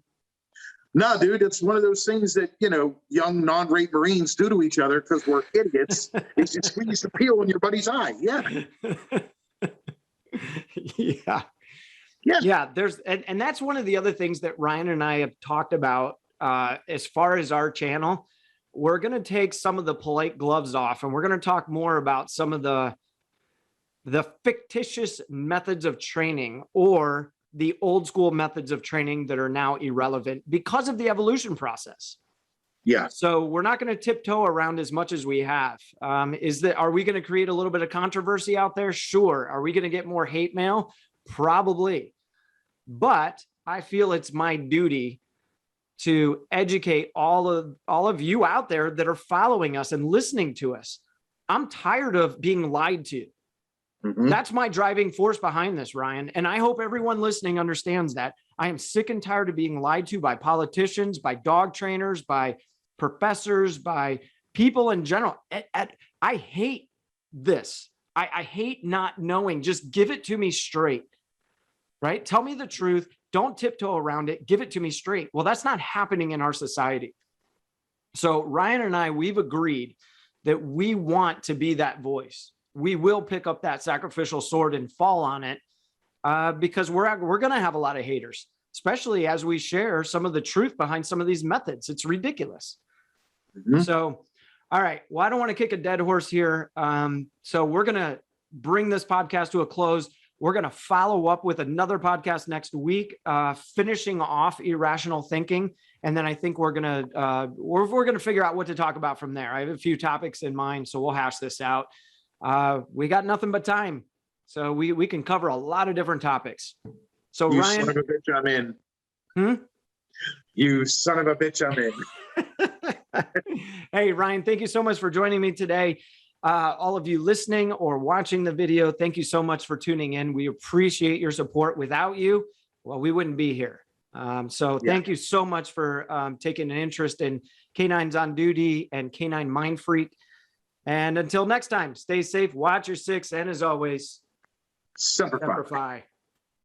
No, dude, it's one of those things that, young non-rape Marines do to each other because we're idiots. Is you squeeze the peel in your buddy's eye. Yeah. Yeah. And that's one of the other things that Ryan and I have talked about as far as our channel. We're going to take some of the polite gloves off, and we're going to talk more about some of the fictitious methods of training, or the old school methods of training that are now irrelevant because of the evolution process. Yeah. So we're not going to tiptoe around as much as we have. Are we going to create a little bit of controversy out there? Sure. Are we going to get more hate mail? Probably. But I feel it's my duty to educate all of you out there that are following us and listening to us. I'm tired of being lied to. That's my driving force behind this, Ryan. And I hope everyone listening understands that. I am sick and tired of being lied to by politicians, by dog trainers, by professors, by people in general. I hate this. I hate not knowing. Just give it to me straight, right? Tell me the truth. Don't tiptoe around it. Give it to me straight. Well, that's not happening in our society. So Ryan and I, we've agreed that we want to be that voice. We will pick up that sacrificial sword and fall on it because we're going to have a lot of haters, especially as we share some of the truth behind some of these methods. It's ridiculous. So, all right. Well, I don't want to kick a dead horse here. So we're going to bring this podcast to a close. We're going to follow up with another podcast next week, finishing off irrational thinking. And then I think we're going to figure out what to talk about from there. I have a few topics in mind, so we'll hash this out. We got nothing but time. So we can cover a lot of different topics. So You Ryan, son of a bitch, I'm in. You son of a bitch, I'm in. Hey, Ryan, thank you so much for joining me today. All of you listening or watching the video, thank you so much for tuning in. We appreciate your support. Without you, well, we wouldn't be here. Thank you so much for taking an interest in Canines on Duty and Canine Mind Freak. And until next time, stay safe, watch your six, and as always, Semper Fi. Semper Fi.